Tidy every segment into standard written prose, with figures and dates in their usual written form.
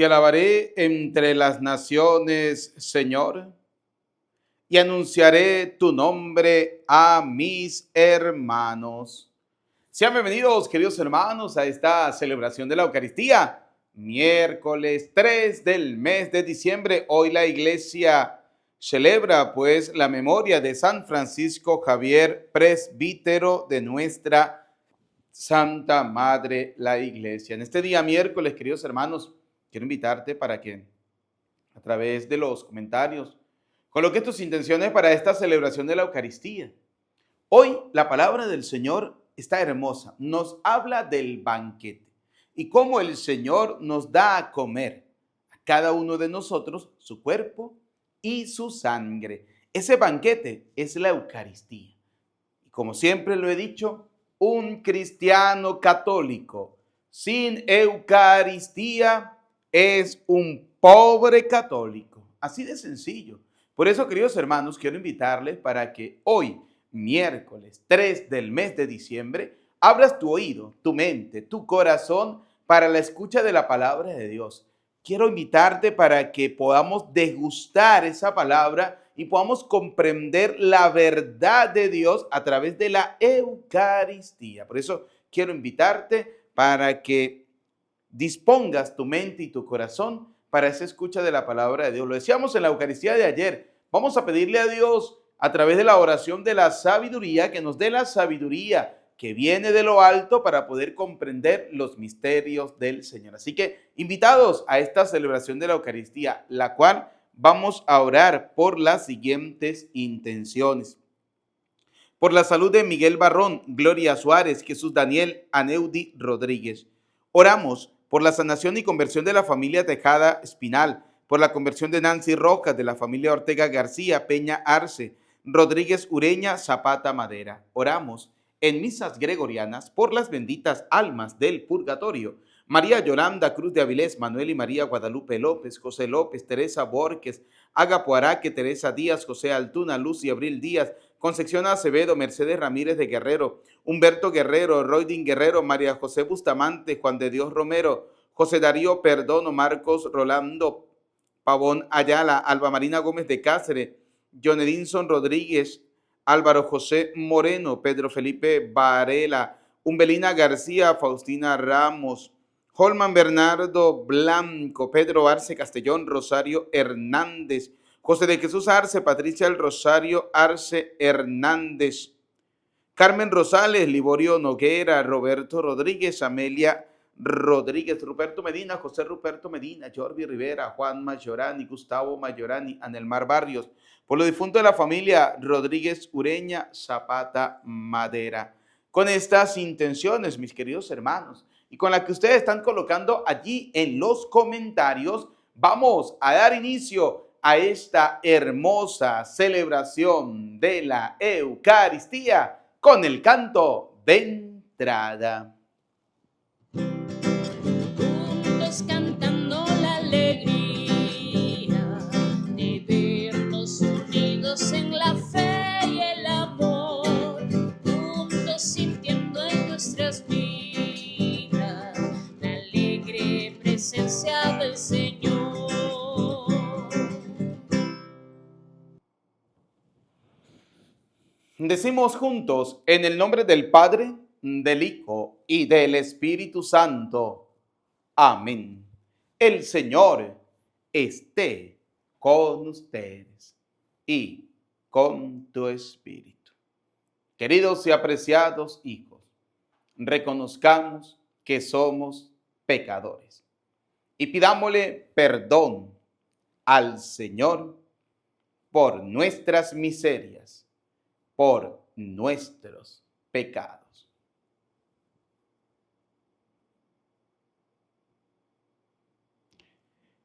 Te alabaré entre las naciones, Señor, y anunciaré tu nombre a mis hermanos. Sean bienvenidos, queridos hermanos, a esta celebración de la Eucaristía. Miércoles 3 del mes de diciembre. Hoy la iglesia celebra pues la memoria de San Francisco Javier, presbítero de nuestra Santa Madre la Iglesia. En este día miércoles, queridos hermanos, quiero invitarte para que a través de los comentarios coloques tus intenciones para esta celebración de la Eucaristía. Hoy la palabra del Señor está hermosa. Nos habla del banquete y cómo el Señor nos da a comer a cada uno de nosotros su cuerpo y su sangre. Ese banquete es la Eucaristía. Y como siempre lo he dicho, un cristiano católico sin Eucaristía es un pobre católico. Así de sencillo. Por eso, queridos hermanos, quiero invitarles para que hoy, miércoles 3 del mes de diciembre, abras tu oído, tu mente, tu corazón para la escucha de la palabra de Dios. Quiero invitarte para que podamos degustar esa palabra y podamos comprender la verdad de Dios a través de la Eucaristía. Por eso quiero invitarte para que dispongas tu mente y tu corazón para esa escucha de la palabra de Dios. Lo decíamos en la Eucaristía de ayer. Vamos a pedirle a Dios a través de la oración de la sabiduría que nos dé la sabiduría que viene de lo alto para poder comprender los misterios del Señor. Así que invitados a esta celebración de la Eucaristía, la cual vamos a orar por las siguientes intenciones. Por la salud de Miguel Barrón, Gloria Suárez, Jesús Daniel, Aneudi Rodríguez. Oramos por la sanación y conversión de la familia Tejada Espinal, por la conversión de Nancy Rojas, de la familia Ortega García, Peña Arce, Rodríguez Ureña, Zapata Madera. Oramos en misas gregorianas por las benditas almas del purgatorio. María Yolanda Cruz de Avilés, Manuel y María Guadalupe López, José López, Teresa Borges, Agapo Araque, Teresa Díaz, José Altuna, Luz y Abril Díaz, Concepción Acevedo, Mercedes Ramírez de Guerrero, Humberto Guerrero, Roydin Guerrero, María José Bustamante, Juan de Dios Romero, José Darío Perdono, Marcos Rolando Pavón Ayala, Alba Marina Gómez de Cáceres, John Edinson Rodríguez, Álvaro José Moreno, Pedro Felipe Varela, Umbelina García, Faustina Ramos, Holman Bernardo Blanco, Pedro Arce Castellón, Rosario Hernández, José de Jesús Arce, Patricia el Rosario Arce Hernández, Carmen Rosales, Liborio Noguera, Roberto Rodríguez, Amelia Rodríguez, Ruperto Medina, José Ruperto Medina, Jordi Rivera, Juan Mayorani, Gustavo Mayorani, Anelmar Barrios, por lo difunto de la familia Rodríguez Ureña, Zapata Madera. Con estas intenciones, mis queridos hermanos, y con la que ustedes están colocando allí en los comentarios, vamos a dar inicio a esta hermosa celebración de la Eucaristía con el canto de entrada. Juntos cantando la alegría de vernos unidos en la fe y el amor, juntos sintiendo en nuestras vidas la alegre presencia del Señor. Decimos juntos, en el nombre del Padre, del Hijo y del Espíritu Santo. Amén. El Señor esté con ustedes y con tu espíritu. Queridos y apreciados hijos, reconozcamos que somos pecadores y pidámosle perdón al Señor por nuestras miserias, por nuestros pecados.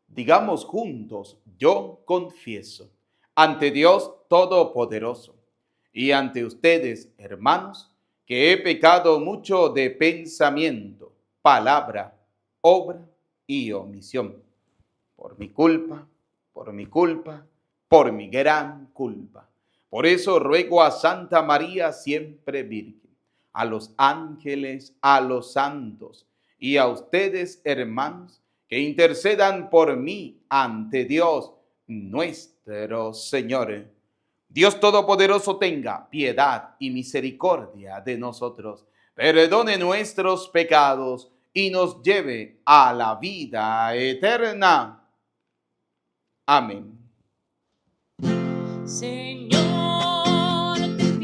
Digamos juntos, yo confieso ante Dios Todopoderoso y ante ustedes, hermanos, que he pecado mucho de pensamiento, palabra, obra y omisión. Por mi culpa, por mi culpa, por mi gran culpa. Por eso ruego a Santa María siempre Virgen, a los ángeles, a los santos y a ustedes, hermanos, que intercedan por mí ante Dios nuestro Señor. Dios Todopoderoso tenga piedad y misericordia de nosotros, perdone nuestros pecados y nos lleve a la vida eterna. Amén. Señor, ten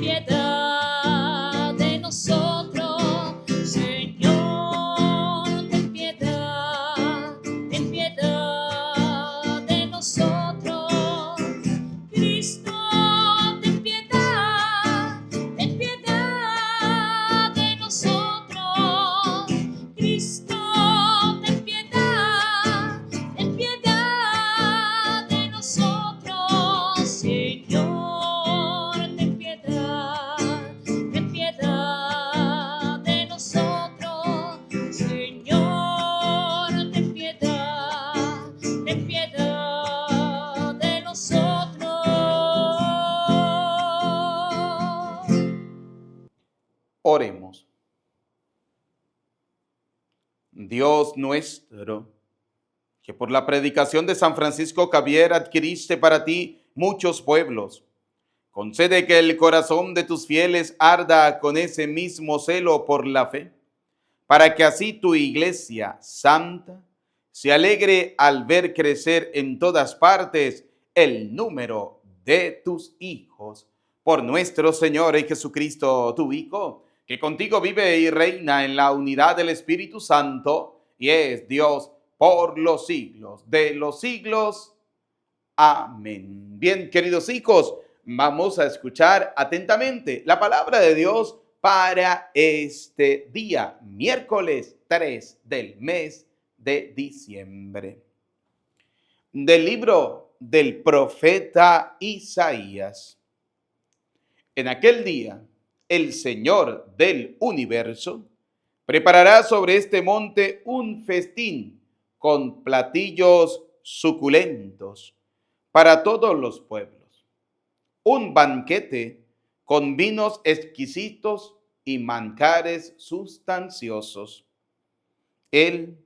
piedad de nosotros. Señor, ten piedad de nosotros. Cristo, ten piedad de nosotros. Cristo, ten piedad de nosotros. Señor, ten piedad de nosotros. Señor, ten piedad de nosotros. Oremos. Dios nuestro, que por la predicación de San Francisco Javier adquiriste para ti muchos pueblos, concede que el corazón de tus fieles arda con ese mismo celo por la fe, para que así tu iglesia santa se alegre al ver crecer en todas partes el número de tus hijos. Por nuestro Señor Jesucristo, tu Hijo, que contigo vive y reina en la unidad del Espíritu Santo y es Dios por los siglos de los siglos. Amén. Bien, queridos hijos, vamos a escuchar atentamente la palabra de Dios para este día, miércoles 3 del mes de diciembre. Del libro del profeta Isaías. En aquel día, el Señor del universo preparará sobre este monte un festín con platillos suculentos para todos los pueblos, un banquete con vinos exquisitos y manjares sustanciosos. Él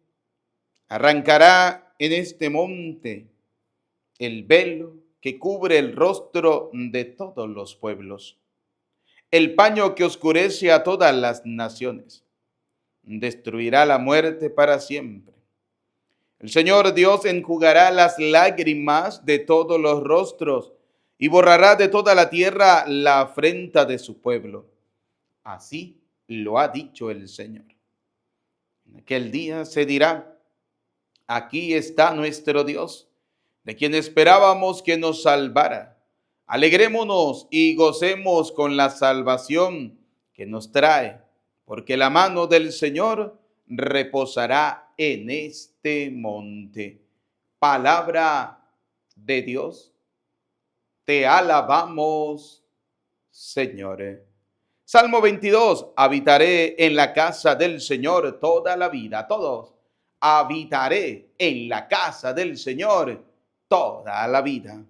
arrancará en este monte el velo que cubre el rostro de todos los pueblos, el paño que oscurece a todas las naciones. Destruirá la muerte para siempre. El Señor Dios enjugará las lágrimas de todos los rostros y borrará de toda la tierra la afrenta de su pueblo. Así lo ha dicho el Señor. En aquel día se dirá: aquí está nuestro Dios, de quien esperábamos que nos salvara. Alegrémonos y gocemos con la salvación que nos trae, porque la mano del Señor reposará en este monte. Palabra de Dios. Te alabamos, Señor. Salmo 22. Habitaré en la casa del Señor toda la vida. Todos. Habitaré en la casa del Señor toda la vida.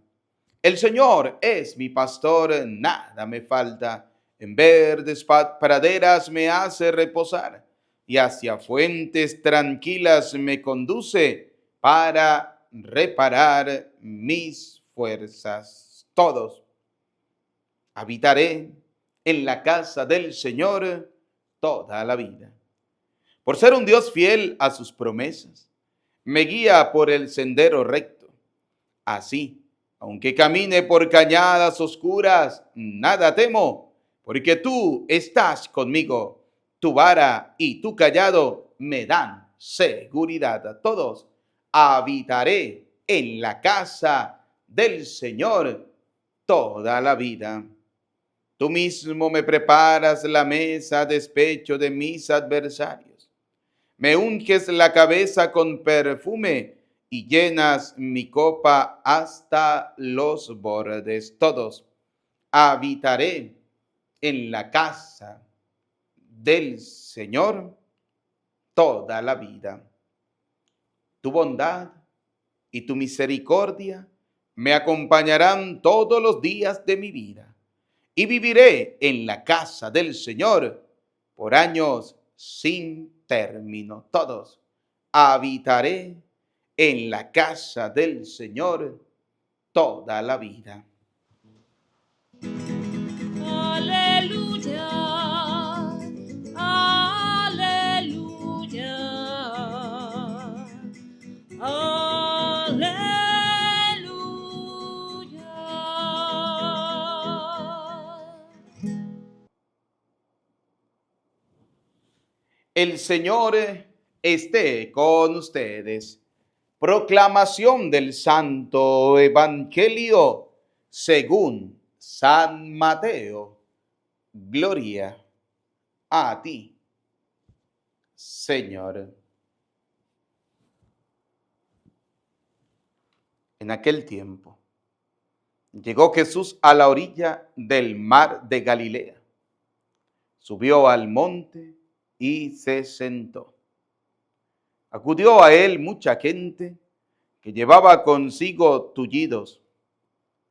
El Señor es mi pastor, nada me falta. En verdes praderas me hace reposar y hacia fuentes tranquilas me conduce para reparar mis fuerzas. Todos. Habitaré en la casa del Señor toda la vida. Por ser un Dios fiel a sus promesas, me guía por el sendero recto. Así, aunque camine por cañadas oscuras, nada temo, porque tú estás conmigo. Tu vara y tu cayado me dan seguridad. A todos, habitaré en la casa del Señor toda la vida. Tú mismo me preparas la mesa a despecho de mis adversarios. Me unges la cabeza con perfume y llenas mi copa hasta los bordes. Todos. Habitaré en la casa del Señor toda la vida. Tu bondad y tu misericordia me acompañarán todos los días de mi vida, y viviré en la casa del Señor por años sin término. Todos. Habitaré en la casa del Señor toda la vida. Aleluya, aleluya, aleluya. El Señor esté con ustedes. Proclamación del Santo Evangelio según San Mateo. Gloria a ti, Señor. En aquel tiempo, llegó Jesús a la orilla del mar de Galilea. Subió al monte y se sentó. Acudió a él mucha gente que llevaba consigo tullidos,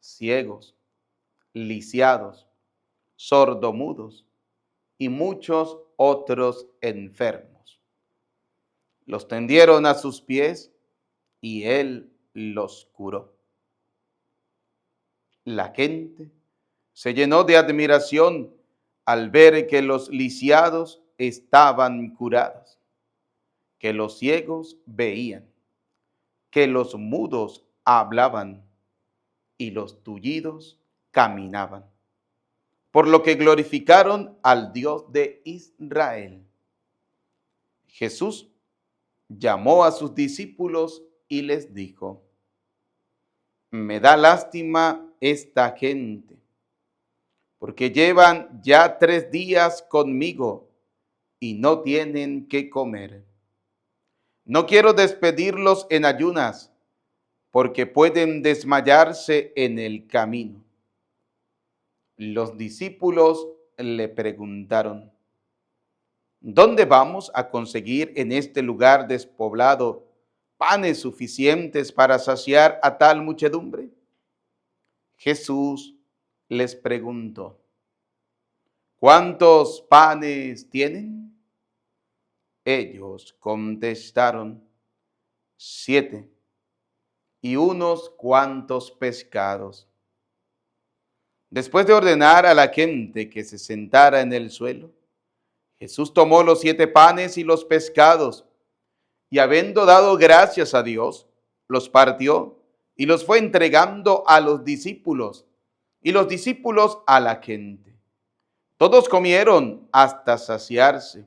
ciegos, lisiados, sordomudos y muchos otros enfermos. Los tendieron a sus pies y él los curó. La gente se llenó de admiración al ver que los lisiados estaban curados, que los ciegos veían, que los mudos hablaban y los tullidos caminaban, por lo que glorificaron al Dios de Israel. Jesús llamó a sus discípulos y les dijo: me da lástima esta gente, porque llevan ya 3 días conmigo y no tienen qué comer. No quiero despedirlos en ayunas, porque pueden desmayarse en el camino. Los discípulos le preguntaron: ¿dónde vamos a conseguir en este lugar despoblado panes suficientes para saciar a tal muchedumbre? Jesús les preguntó: ¿cuántos panes tienen? Ellos contestaron: 7, y unos cuantos pescados. Después de ordenar a la gente que se sentara en el suelo, Jesús tomó los 7 panes y los pescados, y habiendo dado gracias a Dios, los partió y los fue entregando a los discípulos, y los discípulos a la gente. Todos comieron hasta saciarse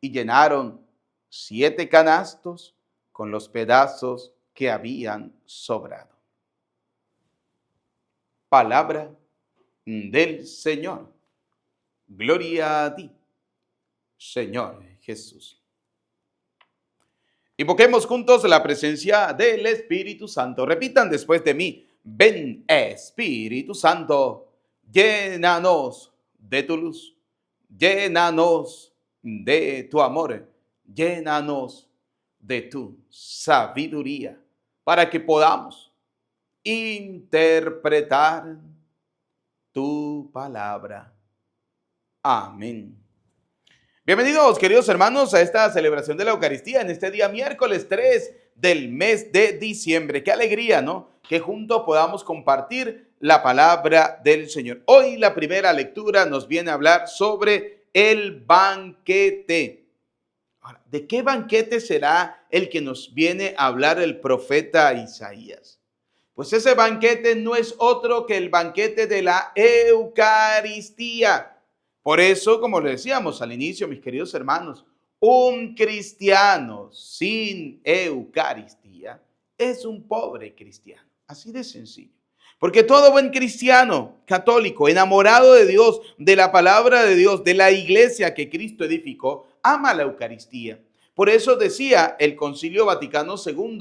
y llenaron 7 canastos con los pedazos que habían sobrado. Palabra del Señor. Gloria a ti, Señor Jesús. Invoquemos juntos la presencia del Espíritu Santo. Repitan después de mí: ven, Espíritu Santo, llénanos de tu luz, llénanos de tu amor, llénanos de tu sabiduría, para que podamos interpretar tu palabra. Amén. Bienvenidos, queridos hermanos, a esta celebración de la Eucaristía en este día miércoles 3 del mes de diciembre. Qué alegría, ¿no? Que juntos podamos compartir la palabra del Señor. Hoy la primera lectura nos viene a hablar sobre el banquete. Ahora, ¿de qué banquete será el que nos viene a hablar el profeta Isaías? Pues ese banquete no es otro que el banquete de la Eucaristía. Por eso, como le decíamos al inicio, mis queridos hermanos, un cristiano sin Eucaristía es un pobre cristiano. Así de sencillo. Porque todo buen cristiano católico, enamorado de Dios, de la palabra de Dios, de la iglesia que Cristo edificó, ama la Eucaristía. Por eso decía el Concilio Vaticano II,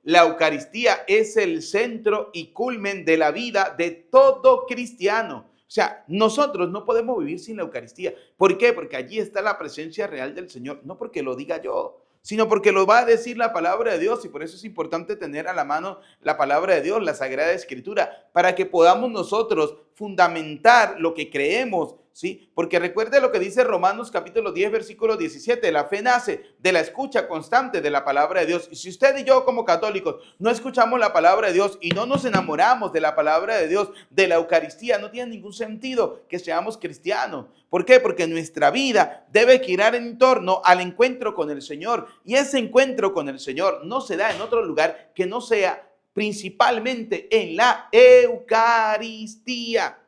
la Eucaristía es el centro y culmen de la vida de todo cristiano. O sea, nosotros no podemos vivir sin la Eucaristía. ¿Por qué? Porque allí está la presencia real del Señor. No porque lo diga yo, sino porque lo va a decir la palabra de Dios. Y por eso es importante tener a la mano la palabra de Dios, la Sagrada Escritura, para que podamos nosotros fundamentar lo que creemos ¿sí? Porque recuerde lo que dice Romanos capítulo 10, versículo 17. La fe nace de la escucha constante de la palabra de Dios. Y si usted y yo como católicos no escuchamos la palabra de Dios y no nos enamoramos de la palabra de Dios, de la Eucaristía, no tiene ningún sentido que seamos cristianos. ¿Por qué? Porque nuestra vida debe girar en torno al encuentro con el Señor. Y ese encuentro con el Señor no se da en otro lugar que no sea principalmente en la Eucaristía.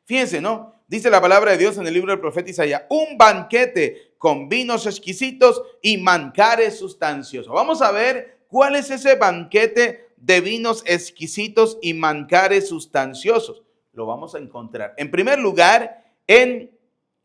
Fíjense, ¿no? Dice la palabra de Dios en el libro del profeta Isaías, un banquete con vinos exquisitos y manjares sustanciosos. Vamos a ver cuál es ese banquete de vinos exquisitos y manjares sustanciosos. Lo vamos a encontrar, en primer lugar, en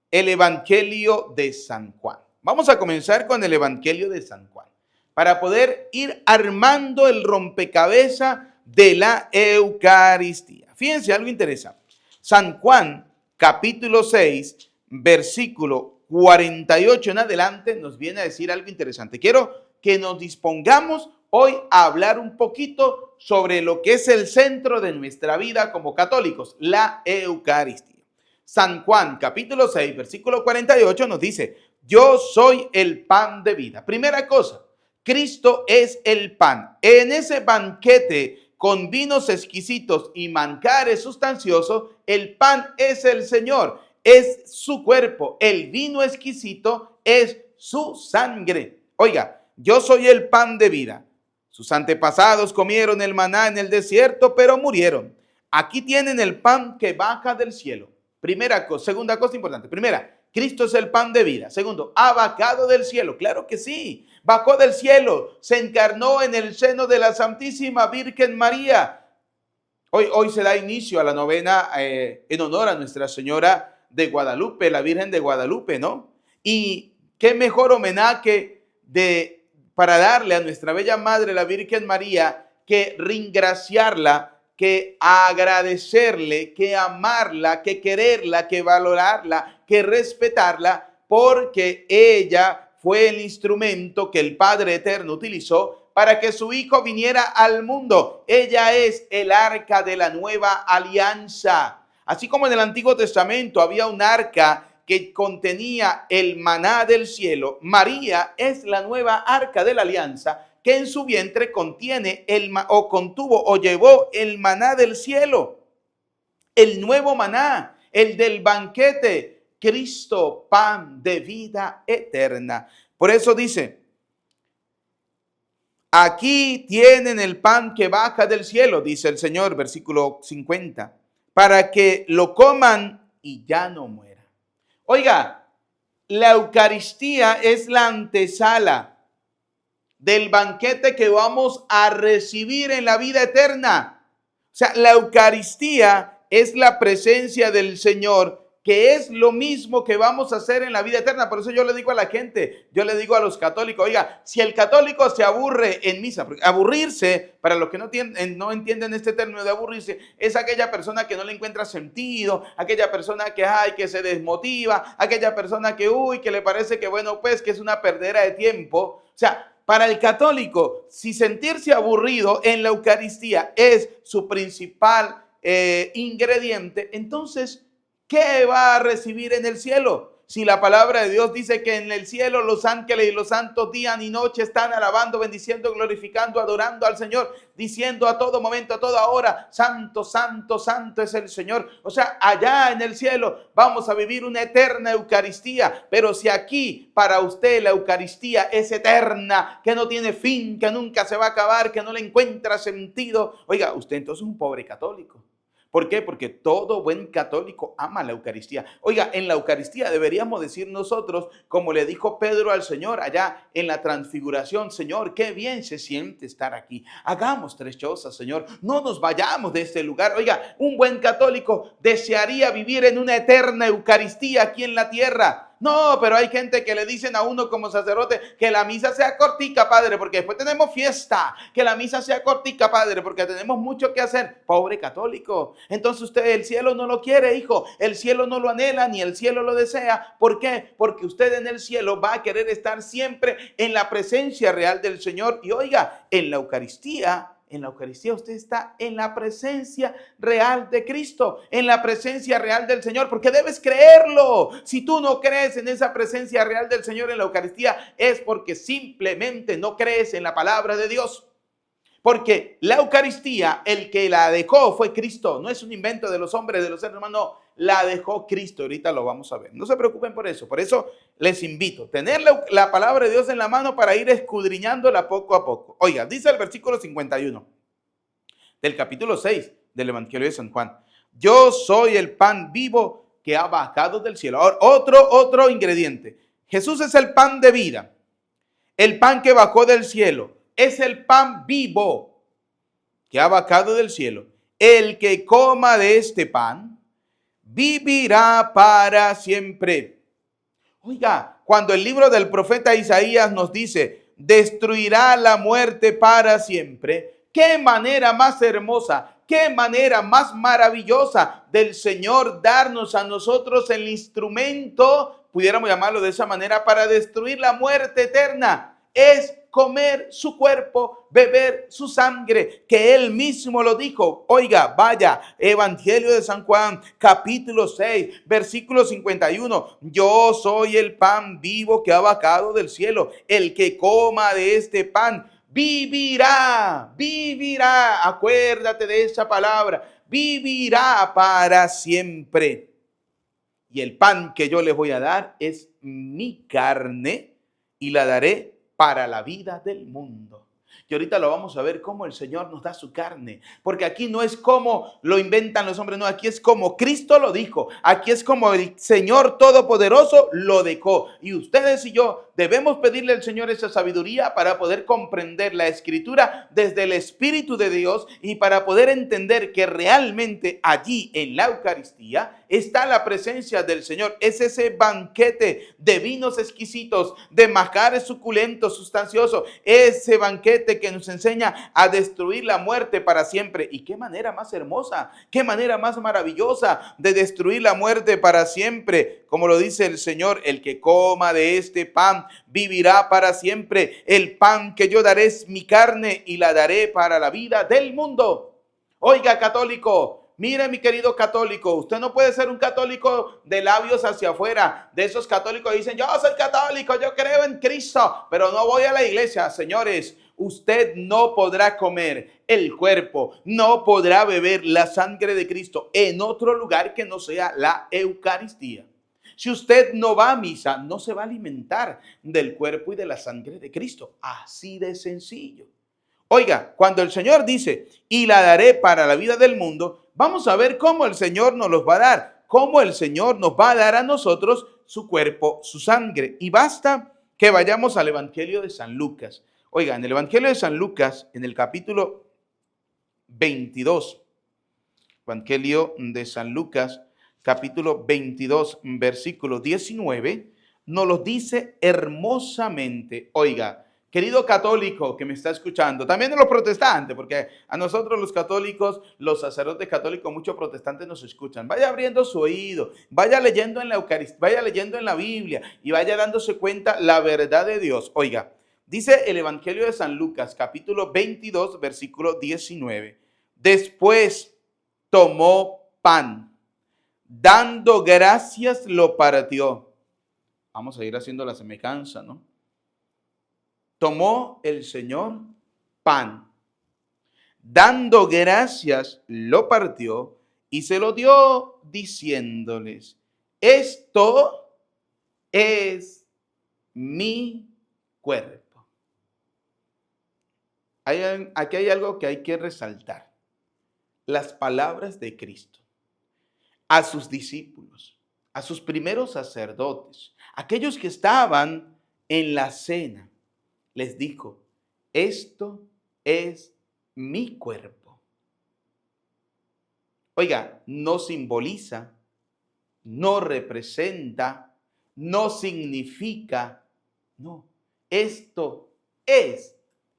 el Evangelio de San Juan. Vamos a comenzar con el Evangelio de San Juan, para poder ir armando el rompecabezas de la Eucaristía. Fíjense algo interesante. San Juan, capítulo 6, versículo 48 en adelante, nos viene a decir algo interesante. Quiero que nos dispongamos hoy a hablar un poquito sobre lo que es el centro de nuestra vida como católicos, la Eucaristía. San Juan, capítulo 6, versículo 48 nos dice, yo soy el pan de vida. Primera cosa, Cristo es el pan. En ese banquete con vinos exquisitos y manjares sustanciosos, el pan es el Señor, es su cuerpo. El vino exquisito es su sangre. Oiga, yo soy el pan de vida. Sus antepasados comieron el maná en el desierto, pero murieron. Aquí tienen el pan que baja del cielo. Primera cosa, segunda cosa importante. Primera, Cristo es el pan de vida. Segundo, ha bajado del cielo. Claro que sí. Bajó del cielo, se encarnó en el seno de la Santísima Virgen María. Hoy se da inicio a la novena en honor a Nuestra Señora de Guadalupe, la Virgen de Guadalupe, ¿no? Y qué mejor homenaje para darle a nuestra bella Madre, la Virgen María, que reingraciarla, que agradecerle, que amarla, que quererla, que valorarla, que respetarla, porque ella fue el instrumento que el Padre Eterno utilizó para que su Hijo viniera al mundo. Ella es el arca de la nueva alianza. Así como en el Antiguo Testamento había un arca que contenía el maná del cielo, María es la nueva arca de la alianza que en su vientre contiene contuvo o llevó el maná del cielo, el nuevo maná, el del banquete. Cristo, pan de vida eterna. Por eso dice, aquí tienen el pan que baja del cielo, dice el Señor, versículo 50, para que lo coman y ya no mueran. Oiga, la Eucaristía es la antesala del banquete que vamos a recibir en la vida eterna. O sea, la Eucaristía es la presencia del Señor, que es lo mismo que vamos a hacer en la vida eterna. Por eso yo le digo a la gente, yo le digo a los católicos, oiga, si el católico se aburre en misa, porque aburrirse, para los que no entienden este término de aburrirse, es aquella persona que no le encuentra sentido, aquella persona que se desmotiva, aquella persona que le parece que bueno, pues que es una perdera de tiempo. O sea, para el católico, si sentirse aburrido en la Eucaristía es su principal ingrediente, entonces, ¿qué va a recibir en el cielo? Si la palabra de Dios dice que en el cielo los ángeles y los santos día y noche están alabando, bendiciendo, glorificando, adorando al Señor, diciendo a todo momento, a toda hora, santo, santo, santo es el Señor. O sea, allá en el cielo vamos a vivir una eterna Eucaristía. Pero si aquí para usted la Eucaristía es eterna, que no tiene fin, que nunca se va a acabar, que no le encuentra sentido, oiga, usted entonces es un pobre católico. ¿Por qué? Porque todo buen católico ama la Eucaristía. Oiga, en la Eucaristía deberíamos decir nosotros, como le dijo Pedro al Señor allá en la transfiguración, Señor, qué bien se siente estar aquí. Hagamos tres cosas, Señor. No nos vayamos de este lugar. Oiga, un buen católico desearía vivir en una eterna Eucaristía aquí en la tierra. No, pero hay gente que le dicen a uno como sacerdote que la misa sea cortica, padre, porque después tenemos fiesta. Que la misa sea cortica, padre, porque tenemos mucho que hacer. Pobre católico. Entonces usted el cielo no lo quiere, hijo. El cielo no lo anhela ni el cielo lo desea. ¿Por qué? Porque usted en el cielo va a querer estar siempre en la presencia real del Señor. Y oiga, en la Eucaristía en la Eucaristía usted está en la presencia real de Cristo, en la presencia real del Señor, porque debes creerlo. Si tú no crees en esa presencia real del Señor en la Eucaristía, es porque simplemente no crees en la palabra de Dios. Porque la Eucaristía, el que la dejó fue Cristo. No es un invento de los hombres, de los seres humanos. No, la dejó Cristo. Ahorita lo vamos a ver. No se preocupen por eso. Por eso les invito a tener la palabra de Dios en la mano para ir escudriñándola poco a poco. Oiga, dice el versículo 51 del capítulo 6 del Evangelio de San Juan. Yo soy el pan vivo que ha bajado del cielo. Ahora, otro ingrediente. Jesús es el pan de vida. El pan que bajó del cielo. Es el pan vivo que ha bajado del cielo. El que coma de este pan vivirá para siempre. Oiga, cuando el libro del profeta Isaías nos dice, destruirá la muerte para siempre, qué manera más hermosa, qué manera más maravillosa del Señor darnos a nosotros el instrumento, pudiéramos llamarlo de esa manera, para destruir la muerte eterna. Es comer su cuerpo, beber su sangre, que él mismo lo dijo. Oiga, vaya, Evangelio de San Juan, capítulo 6, versículo 51. Yo soy el pan vivo que ha bajado del cielo. El que coma de este pan vivirá, vivirá. Acuérdate de esa palabra, vivirá para siempre. Y el pan que yo les voy a dar es mi carne y la daré para la vida del mundo. Y ahorita lo vamos a ver cómo el Señor nos da su carne. Porque aquí no es como lo inventan los hombres, no, aquí es como Cristo lo dijo. Aquí es como el Señor Todopoderoso lo dejó. Y ustedes y yo debemos pedirle al Señor esa sabiduría para poder comprender la Escritura desde el Espíritu de Dios y para poder entender que realmente allí en la Eucaristía está la presencia del Señor. Es ese banquete de vinos exquisitos, de manjares suculentos, sustanciosos. Ese banquete que nos enseña a destruir la muerte para siempre. Y qué manera más hermosa, qué manera más maravillosa de destruir la muerte para siempre. Como lo dice el Señor, el que coma de este pan vivirá para siempre. El pan que yo daré es mi carne y la daré para la vida del mundo. Oiga, católico, mire, mi querido católico, usted no puede ser un católico de labios hacia afuera, de esos católicos que dicen, yo soy católico, yo creo en Cristo, pero no voy a la iglesia. Señores, usted no podrá comer el cuerpo, no podrá beber la sangre de Cristo en otro lugar que no sea la Eucaristía. Si usted no va a misa, no se va a alimentar del cuerpo y de la sangre de Cristo. Así de sencillo. Oiga, cuando el Señor dice, y la daré para la vida del mundo, vamos a ver cómo el Señor nos los va a dar, cómo el Señor nos va a dar a nosotros su cuerpo, su sangre. Y basta que vayamos al Evangelio de San Lucas. Oiga, en el Evangelio de San Lucas, en el capítulo 22, Evangelio de San Lucas, capítulo 22, versículo 19, nos lo dice hermosamente. Oiga, querido católico que me está escuchando, también de los protestantes, porque a nosotros los católicos, los sacerdotes católicos, muchos protestantes nos escuchan. Vaya abriendo su oído, vaya leyendo en la Eucaristía, vaya leyendo en la Biblia y vaya dándose cuenta la verdad de Dios. Oiga, dice el Evangelio de San Lucas, capítulo 22, versículo 19. Después tomó pan, dando gracias lo partió. Vamos a ir haciendo la semejanza, ¿no? Tomó el Señor pan, dando gracias lo partió y se lo dio diciéndoles, esto es mi cuerpo. Aquí hay algo que hay que resaltar. Las palabras de Cristo a sus discípulos, a sus primeros sacerdotes, aquellos que estaban en la cena, les dijo, esto es mi cuerpo. Oiga, no simboliza, no representa, no significa, no, esto es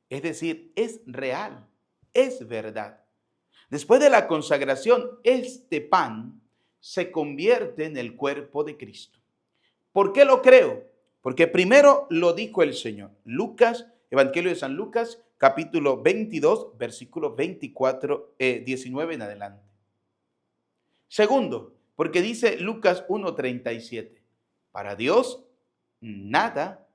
decir, es real, es verdad. Después de la consagración, este pan se convierte en el cuerpo de Cristo. ¿Por qué lo creo? Porque primero lo dijo el Señor. Lucas, Evangelio de San Lucas, capítulo 22, versículo 24, 19 en adelante. Segundo, porque dice Lucas 1:37, para Dios nada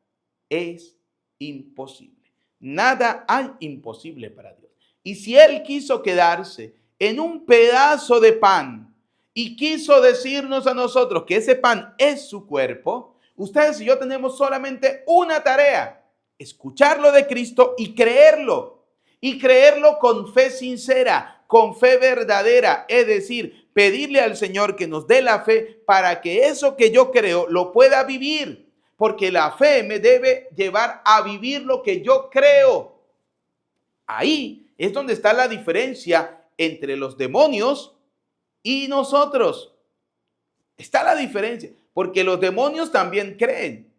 es imposible. Nada hay imposible para Dios. Y si Él quiso quedarse en un pedazo de pan y quiso decirnos a nosotros que ese pan es su cuerpo, ustedes y yo tenemos solamente una tarea: escucharlo de Cristo y creerlo. Y creerlo con fe sincera, con fe verdadera, es decir, pedirle al Señor que nos dé la fe para que eso que yo creo lo pueda vivir, porque la fe me debe llevar a vivir lo que yo creo. Ahí es donde está la diferencia entre los demonios y nosotros. Está la diferencia, porque los demonios también creen.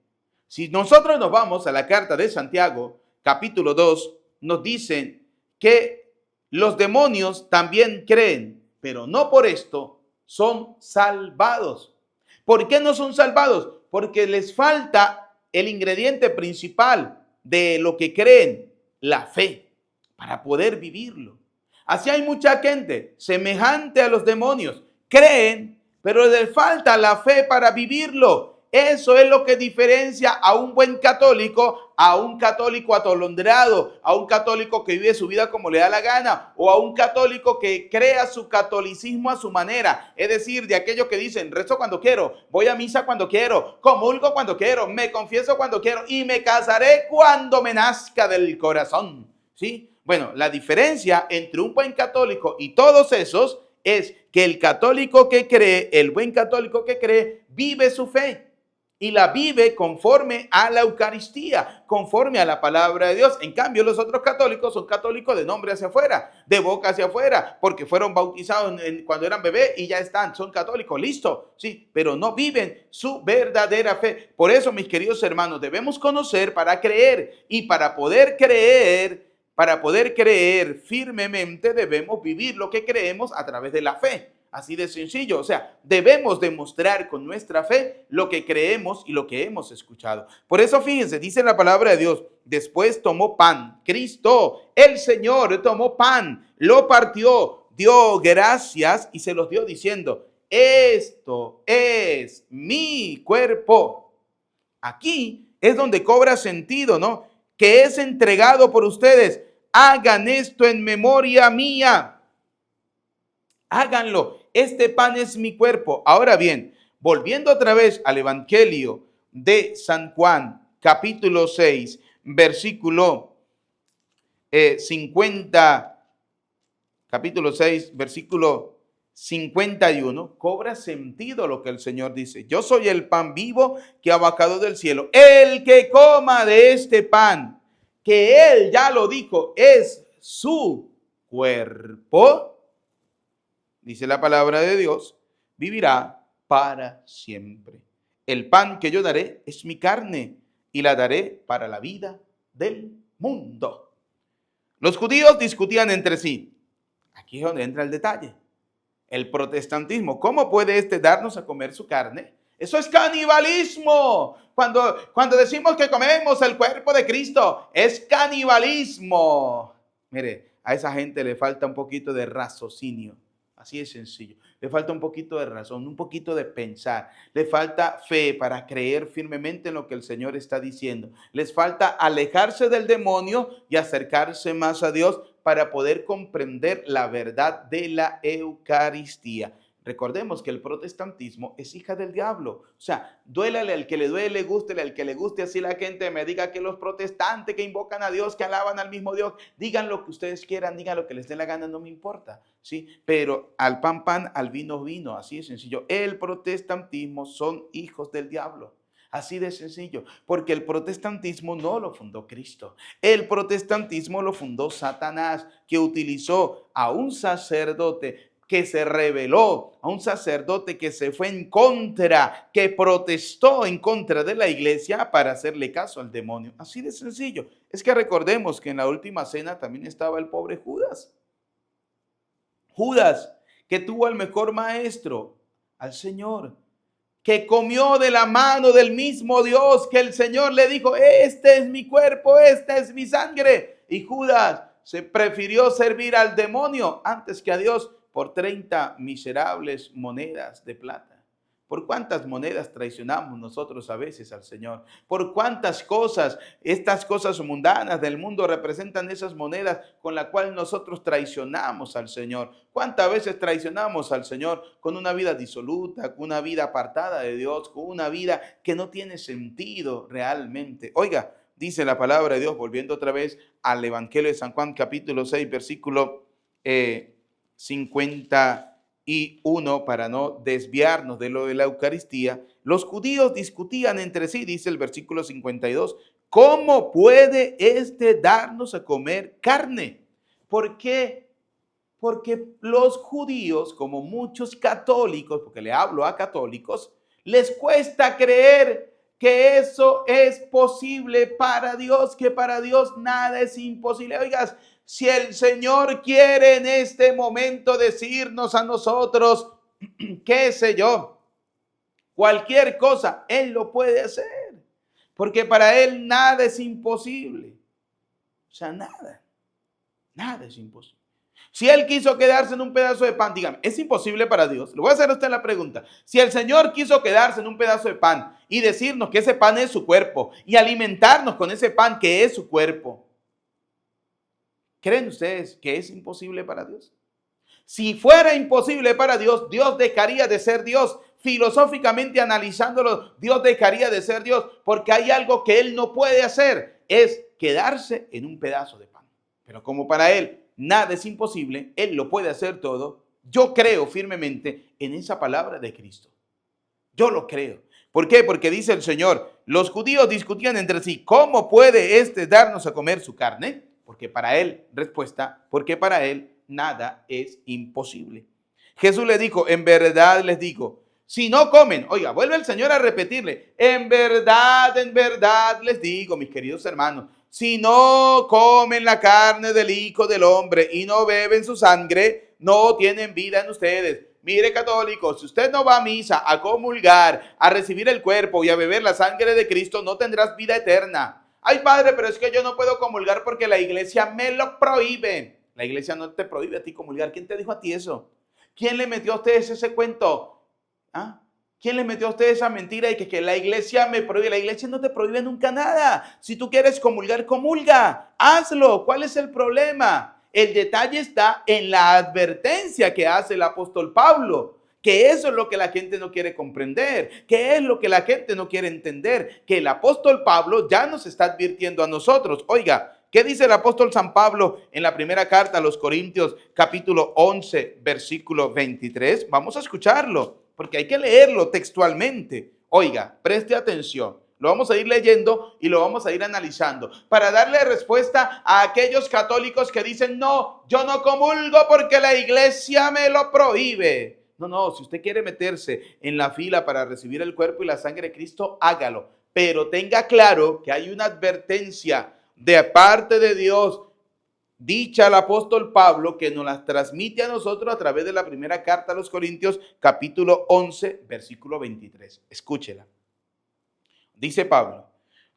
Si nosotros nos vamos a la carta de Santiago, capítulo 2, nos dicen que los demonios también creen, pero no por esto son salvados. ¿Por qué no son salvados? Porque les falta el ingrediente principal de lo que creen, la fe, para poder vivirlo. Así hay mucha gente semejante a los demonios, creen, pero les falta la fe para vivirlo. Eso es lo que diferencia a un buen católico a un católico atolondrado, a un católico que vive su vida como le da la gana, o a un católico que crea su catolicismo a su manera. Es decir, de aquellos que dicen: rezo cuando quiero, voy a misa cuando quiero, comulgo cuando quiero, me confieso cuando quiero y me casaré cuando me nazca del corazón. ¿Sí? Bueno, la diferencia entre un buen católico y todos esos es que el católico que cree, el buen católico que cree, vive su fe. Y la vive conforme a la Eucaristía, conforme a la palabra de Dios. En cambio, los otros católicos son católicos de nombre hacia afuera, de boca hacia afuera, porque fueron bautizados cuando eran bebés y ya están, son católicos, listo, sí, pero no viven su verdadera fe. Por eso, mis queridos hermanos, debemos conocer para creer, y para poder creer firmemente, debemos vivir lo que creemos a través de la fe. Así de sencillo. O sea, debemos demostrar con nuestra fe lo que creemos y lo que hemos escuchado. Por eso, fíjense, dice la palabra de Dios: después tomó pan. Cristo, el Señor, tomó pan, lo partió, dio gracias y se los dio diciendo: esto es mi cuerpo. Aquí es donde cobra sentido, ¿no? Que es entregado por ustedes. Hagan esto en memoria mía. Háganlo. Este pan es mi cuerpo. Ahora bien, volviendo otra vez al Evangelio de San Juan, capítulo 6, versículo 50, capítulo 6, versículo 51, cobra sentido lo que el Señor dice: yo soy el pan vivo que ha bajado del cielo. El que coma de este pan, que Él ya lo dijo, es su cuerpo, dice la palabra de Dios, vivirá para siempre. El pan que yo daré es mi carne y la daré para la vida del mundo. Los judíos discutían entre sí. Aquí es donde entra el detalle. El protestantismo: ¿cómo puede darnos a comer su carne? Eso es canibalismo. Cuando decimos que comemos el cuerpo de Cristo, es canibalismo. Mire, a esa gente le falta un poquito de raciocinio. Así de sencillo. Le falta un poquito de razón, un poquito de pensar. Le falta fe para creer firmemente en lo que el Señor está diciendo. Les falta alejarse del demonio y acercarse más a Dios para poder comprender la verdad de la Eucaristía. Recordemos que el protestantismo es hija del diablo. O sea, duélale al que le duele, gústele al que le guste. Así la gente me diga que los protestantes que invocan a Dios, que alaban al mismo Dios, digan lo que ustedes quieran, digan lo que les dé la gana, no me importa. ¿Sí? Pero al pan, pan, al vino, vino. Así de sencillo. El protestantismo son hijos del diablo. Así de sencillo, porque el protestantismo no lo fundó Cristo. El protestantismo lo fundó Satanás, que utilizó a un sacerdote que se rebeló, a un sacerdote que se fue en contra, que protestó en contra de la iglesia para hacerle caso al demonio. Así de sencillo. Es que recordemos que en la última cena también estaba el pobre Judas. Judas, que tuvo al mejor maestro, al Señor, que comió de la mano del mismo Dios, que el Señor le dijo: este es mi cuerpo, esta es mi sangre. Y Judas se prefirió servir al demonio antes que a Dios por 30 miserables monedas de plata. ¿Por cuántas monedas traicionamos nosotros a veces al Señor? ¿Por cuántas cosas, estas cosas mundanas del mundo representan esas monedas con las cuales nosotros traicionamos al Señor? ¿Cuántas veces traicionamos al Señor con una vida disoluta, con una vida apartada de Dios, con una vida que no tiene sentido realmente? Oiga, dice la palabra de Dios, volviendo otra vez al Evangelio de San Juan, capítulo 6, versículo 51, para no desviarnos de lo de la Eucaristía. Los judíos discutían entre sí, dice el versículo 52, ¿cómo puede este darnos a comer carne? ¿Por qué? Porque los judíos, como muchos católicos, porque le hablo a católicos, les cuesta creer que eso es posible para Dios, que para Dios nada es imposible. Oigas, si el Señor quiere en este momento decirnos a nosotros, qué sé yo, cualquier cosa, Él lo puede hacer, porque para Él nada es imposible. O sea, nada es imposible. Si Él quiso quedarse en un pedazo de pan, dígame, ¿es imposible para Dios? Le voy a hacer a usted la pregunta. Si el Señor quiso quedarse en un pedazo de pan y decirnos que ese pan es su cuerpo y alimentarnos con ese pan que es su cuerpo, ¿creen ustedes que es imposible para Dios? Si fuera imposible para Dios, Dios dejaría de ser Dios. Filosóficamente analizándolo, Dios dejaría de ser Dios porque hay algo que Él no puede hacer, es quedarse en un pedazo de pan. Pero como para Él nada es imposible, Él lo puede hacer todo. Yo creo firmemente en esa palabra de Cristo. Yo lo creo. ¿Por qué? Porque dice el Señor, los judíos discutían entre sí, ¿cómo puede este darnos a comer su carne? Porque para Él, respuesta, porque para Él nada es imposible. Jesús le dijo, en verdad les digo, si no comen, oiga, vuelve el Señor a repetirle, en verdad les digo, mis queridos hermanos, si no comen la carne del Hijo del Hombre y no beben su sangre, no tienen vida en ustedes. Mire, católico, si usted no va a misa, a comulgar, a recibir el cuerpo y a beber la sangre de Cristo, no tendrás vida eterna. Ay, padre, pero es que yo no puedo comulgar porque la iglesia me lo prohíbe. La iglesia no te prohíbe a ti comulgar. ¿Quién te dijo a ti eso? ¿Quién le metió a ustedes ese cuento? ¿Ah? ¿Quién le metió a ustedes esa mentira y que la iglesia me prohíbe? La iglesia no te prohíbe nunca nada. Si tú quieres comulgar, comulga. Hazlo. ¿Cuál es el problema? El detalle está en la advertencia que hace el apóstol Pablo. Que eso es lo que la gente no quiere comprender, que es lo que la gente no quiere entender, que el apóstol Pablo ya nos está advirtiendo a nosotros. Oiga, ¿qué dice el apóstol San Pablo en la primera carta a los Corintios, capítulo 11, versículo 23? Vamos a escucharlo, porque hay que leerlo textualmente. Oiga, preste atención. Lo vamos a ir leyendo y lo vamos a ir analizando para darle respuesta a aquellos católicos que dicen, no, yo no comulgo porque la iglesia me lo prohíbe. No, si usted quiere meterse en la fila para recibir el cuerpo y la sangre de Cristo, hágalo. Pero tenga claro que hay una advertencia de parte de Dios, dicha al apóstol Pablo, que nos las transmite a nosotros a través de la primera carta a los Corintios, capítulo 11, versículo 23. Escúchela. Dice Pablo,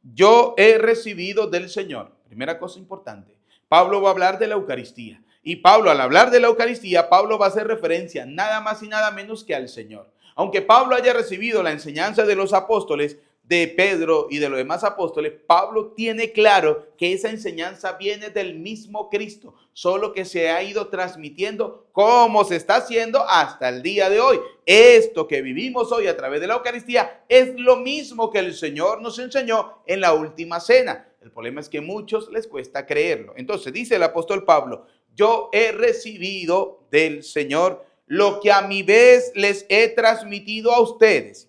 yo he recibido del Señor. Primera cosa importante. Pablo va a hablar de la Eucaristía. Y Pablo, al hablar de la Eucaristía, Pablo va a hacer referencia nada más y nada menos que al Señor. Aunque Pablo haya recibido la enseñanza de los apóstoles, de Pedro y de los demás apóstoles, Pablo tiene claro que esa enseñanza viene del mismo Cristo, solo que se ha ido transmitiendo como se está haciendo hasta el día de hoy. Esto que vivimos hoy a través de la Eucaristía es lo mismo que el Señor nos enseñó en la última cena. El problema es que a muchos les cuesta creerlo. Entonces dice el apóstol Pablo, yo he recibido del Señor lo que a mi vez les he transmitido a ustedes.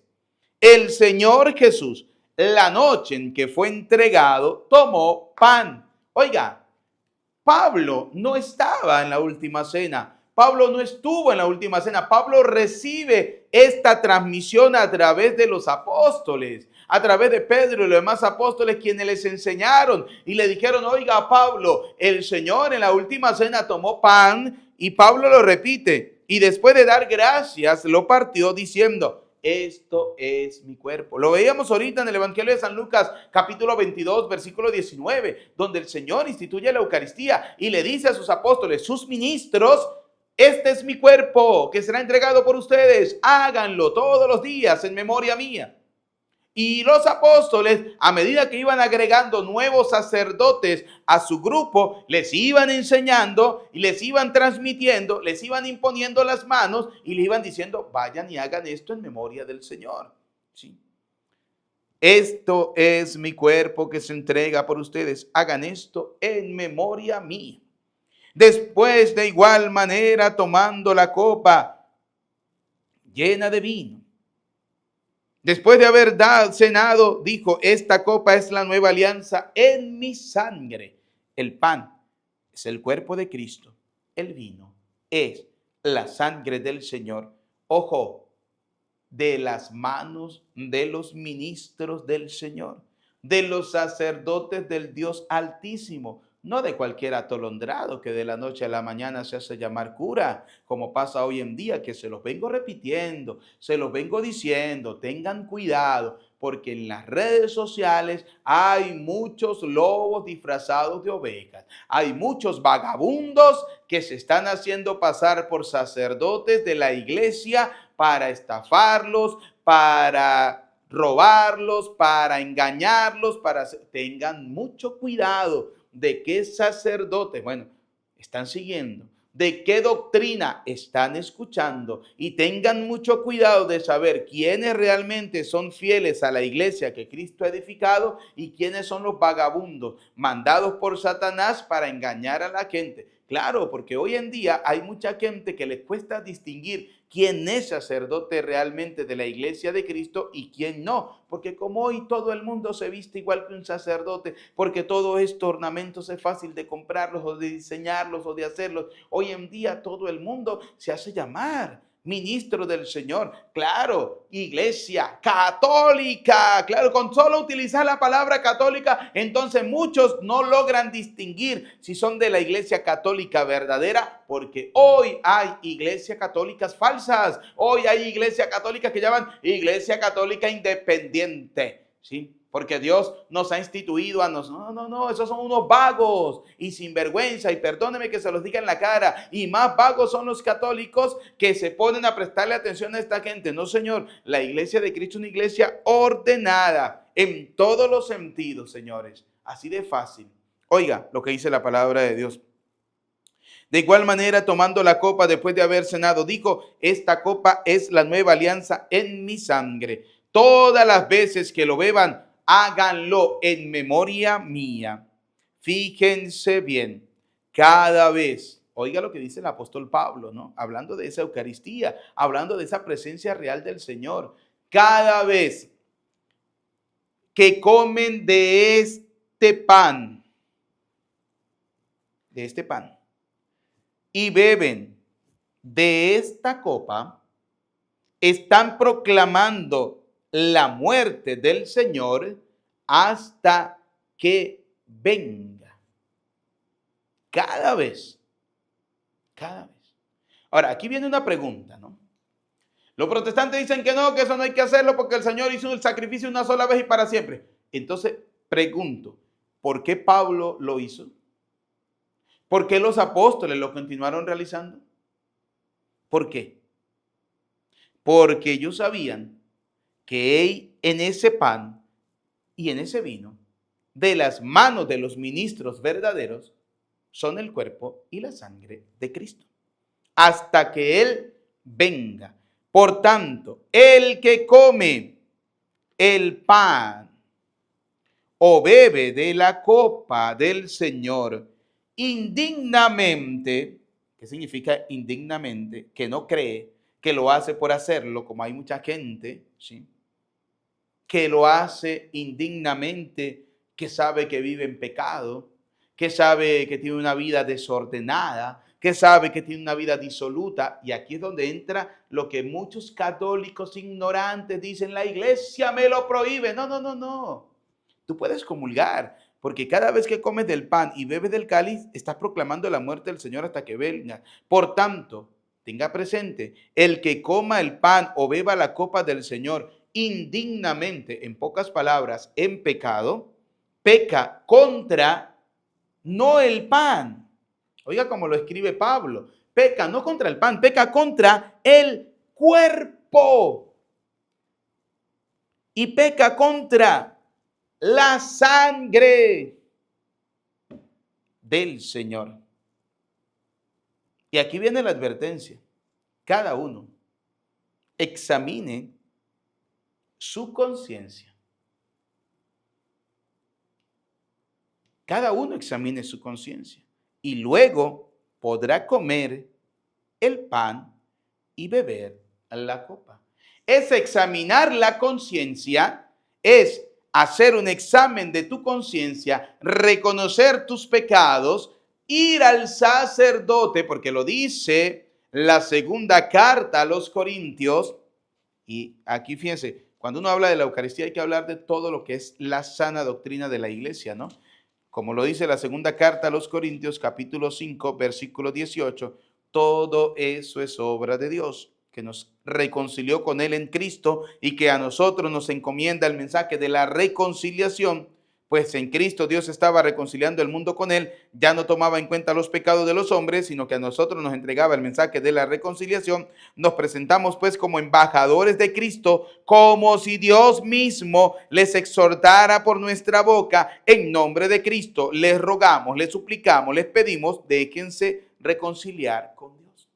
El Señor Jesús, la noche en que fue entregado, tomó pan. Oiga, Pablo no estaba en la última cena. Pablo no estuvo en la última cena. Pablo recibe esta transmisión a través de los apóstoles, a través de Pedro y los demás apóstoles, quienes les enseñaron y le dijeron, oiga, Pablo, el Señor en la última cena tomó pan, y Pablo lo repite. Y después de dar gracias, lo partió diciendo, esto es mi cuerpo. Lo veíamos ahorita en el Evangelio de San Lucas, capítulo 22, versículo 19, donde el Señor instituye la Eucaristía y le dice a sus apóstoles, sus ministros, este es mi cuerpo que será entregado por ustedes, háganlo todos los días en memoria mía. Y los apóstoles, a medida que iban agregando nuevos sacerdotes a su grupo, les iban enseñando y les iban transmitiendo, les iban imponiendo las manos y le iban diciendo, vayan y hagan esto en memoria del Señor. ¿Sí? Esto es mi cuerpo que se entrega por ustedes. Hagan esto en memoria mía. Después, de igual manera, tomando la copa llena de vino, después de haber cenado, dijo, esta copa es la nueva alianza en mi sangre. El pan es el cuerpo de Cristo. El vino es la sangre del Señor. Ojo, de las manos de los ministros del Señor, de los sacerdotes del Dios Altísimo. No de cualquier atolondrado que de la noche a la mañana se hace llamar cura, como pasa hoy en día, que se los vengo repitiendo, se los vengo diciendo, tengan cuidado, porque en las redes sociales hay muchos lobos disfrazados de ovejas, hay muchos vagabundos que se están haciendo pasar por sacerdotes de la iglesia para estafarlos, para robarlos, para engañarlos, tengan mucho cuidado de qué sacerdotes, están siguiendo, de qué doctrina están escuchando y tengan mucho cuidado de saber quiénes realmente son fieles a la iglesia que Cristo ha edificado y quiénes son los vagabundos mandados por Satanás para engañar a la gente. Claro, porque hoy en día hay mucha gente que les cuesta distinguir quién es sacerdote realmente de la iglesia de Cristo y quién no. Porque como hoy todo el mundo se viste igual que un sacerdote, porque todos estos ornamentos es fácil de comprarlos o de diseñarlos o de hacerlos. Hoy en día todo el mundo se hace llamar ministro del Señor. Claro, iglesia católica. Claro, con solo utilizar la palabra católica, entonces muchos no logran distinguir si son de la iglesia católica verdadera, porque hoy hay iglesias católicas falsas. Hoy hay iglesias católicas que llaman iglesia católica independiente. ¿Sí? Porque Dios nos ha instituido a nosotros. No, esos son unos vagos y sinvergüenza, y perdóneme que se los diga en la cara, y más vagos son los católicos que se ponen a prestarle atención a esta gente. No, señor, la iglesia de Cristo es una iglesia ordenada en todos los sentidos, señores. Así de fácil. Oiga lo que dice la palabra de Dios. De igual manera, tomando la copa después de haber cenado, dijo, esta copa es la nueva alianza en mi sangre. Todas las veces que lo beban, háganlo en memoria mía. Fíjense bien, cada vez, oiga lo que dice el apóstol Pablo, ¿no? Hablando de esa Eucaristía, hablando de esa presencia real del Señor. Cada vez que comen de este pan, y beben de esta copa, están proclamando la muerte del Señor hasta que venga. Cada vez. Ahora, aquí viene una pregunta, ¿no? Los protestantes dicen que no, que eso no hay que hacerlo porque el Señor hizo el sacrificio una sola vez y para siempre. Entonces, pregunto, ¿por qué Pablo lo hizo? ¿Por qué los apóstoles lo continuaron realizando? ¿Por qué? Porque ellos sabían que en ese pan y en ese vino, de las manos de los ministros verdaderos, son el cuerpo y la sangre de Cristo, hasta que Él venga. Por tanto, el que come el pan o bebe de la copa del Señor indignamente, ¿qué significa indignamente? Que no cree, que lo hace por hacerlo, como hay mucha gente, ¿sí?, que lo hace indignamente, que sabe que vive en pecado, que sabe que tiene una vida desordenada, que sabe que tiene una vida disoluta. Y aquí es donde entra lo que muchos católicos ignorantes dicen, la iglesia me lo prohíbe. No. Tú puedes comulgar, porque cada vez que comes del pan y bebes del cáliz, estás proclamando la muerte del Señor hasta que venga. Por tanto, tenga presente, el que coma el pan o beba la copa del Señor indignamente, en pocas palabras, en pecado, peca contra no el pan. Oiga cómo lo escribe Pablo. Peca no contra el pan, peca contra el cuerpo. Y peca contra la sangre del Señor. Y aquí viene la advertencia. Cada uno examine su conciencia. Cada uno examine su conciencia. Y luego podrá comer el pan y beber la copa. Es examinar la conciencia, es hacer un examen de tu conciencia, reconocer tus pecados, ir al sacerdote, porque lo dice la segunda carta a los Corintios. Y aquí fíjense, cuando uno habla de la Eucaristía hay que hablar de todo lo que es la sana doctrina de la iglesia, ¿no? Como lo dice la segunda carta a los Corintios, capítulo 5, versículo 18, todo eso es obra de Dios, que nos reconcilió con Él en Cristo y que a nosotros nos encomienda el mensaje de la reconciliación. Pues en Cristo Dios estaba reconciliando el mundo con Él, ya no tomaba en cuenta los pecados de los hombres, sino que a nosotros nos entregaba el mensaje de la reconciliación. Nos presentamos pues como embajadores de Cristo, como si Dios mismo les exhortara por nuestra boca. En nombre de Cristo les rogamos, les suplicamos, les pedimos, déjense reconciliar con Dios.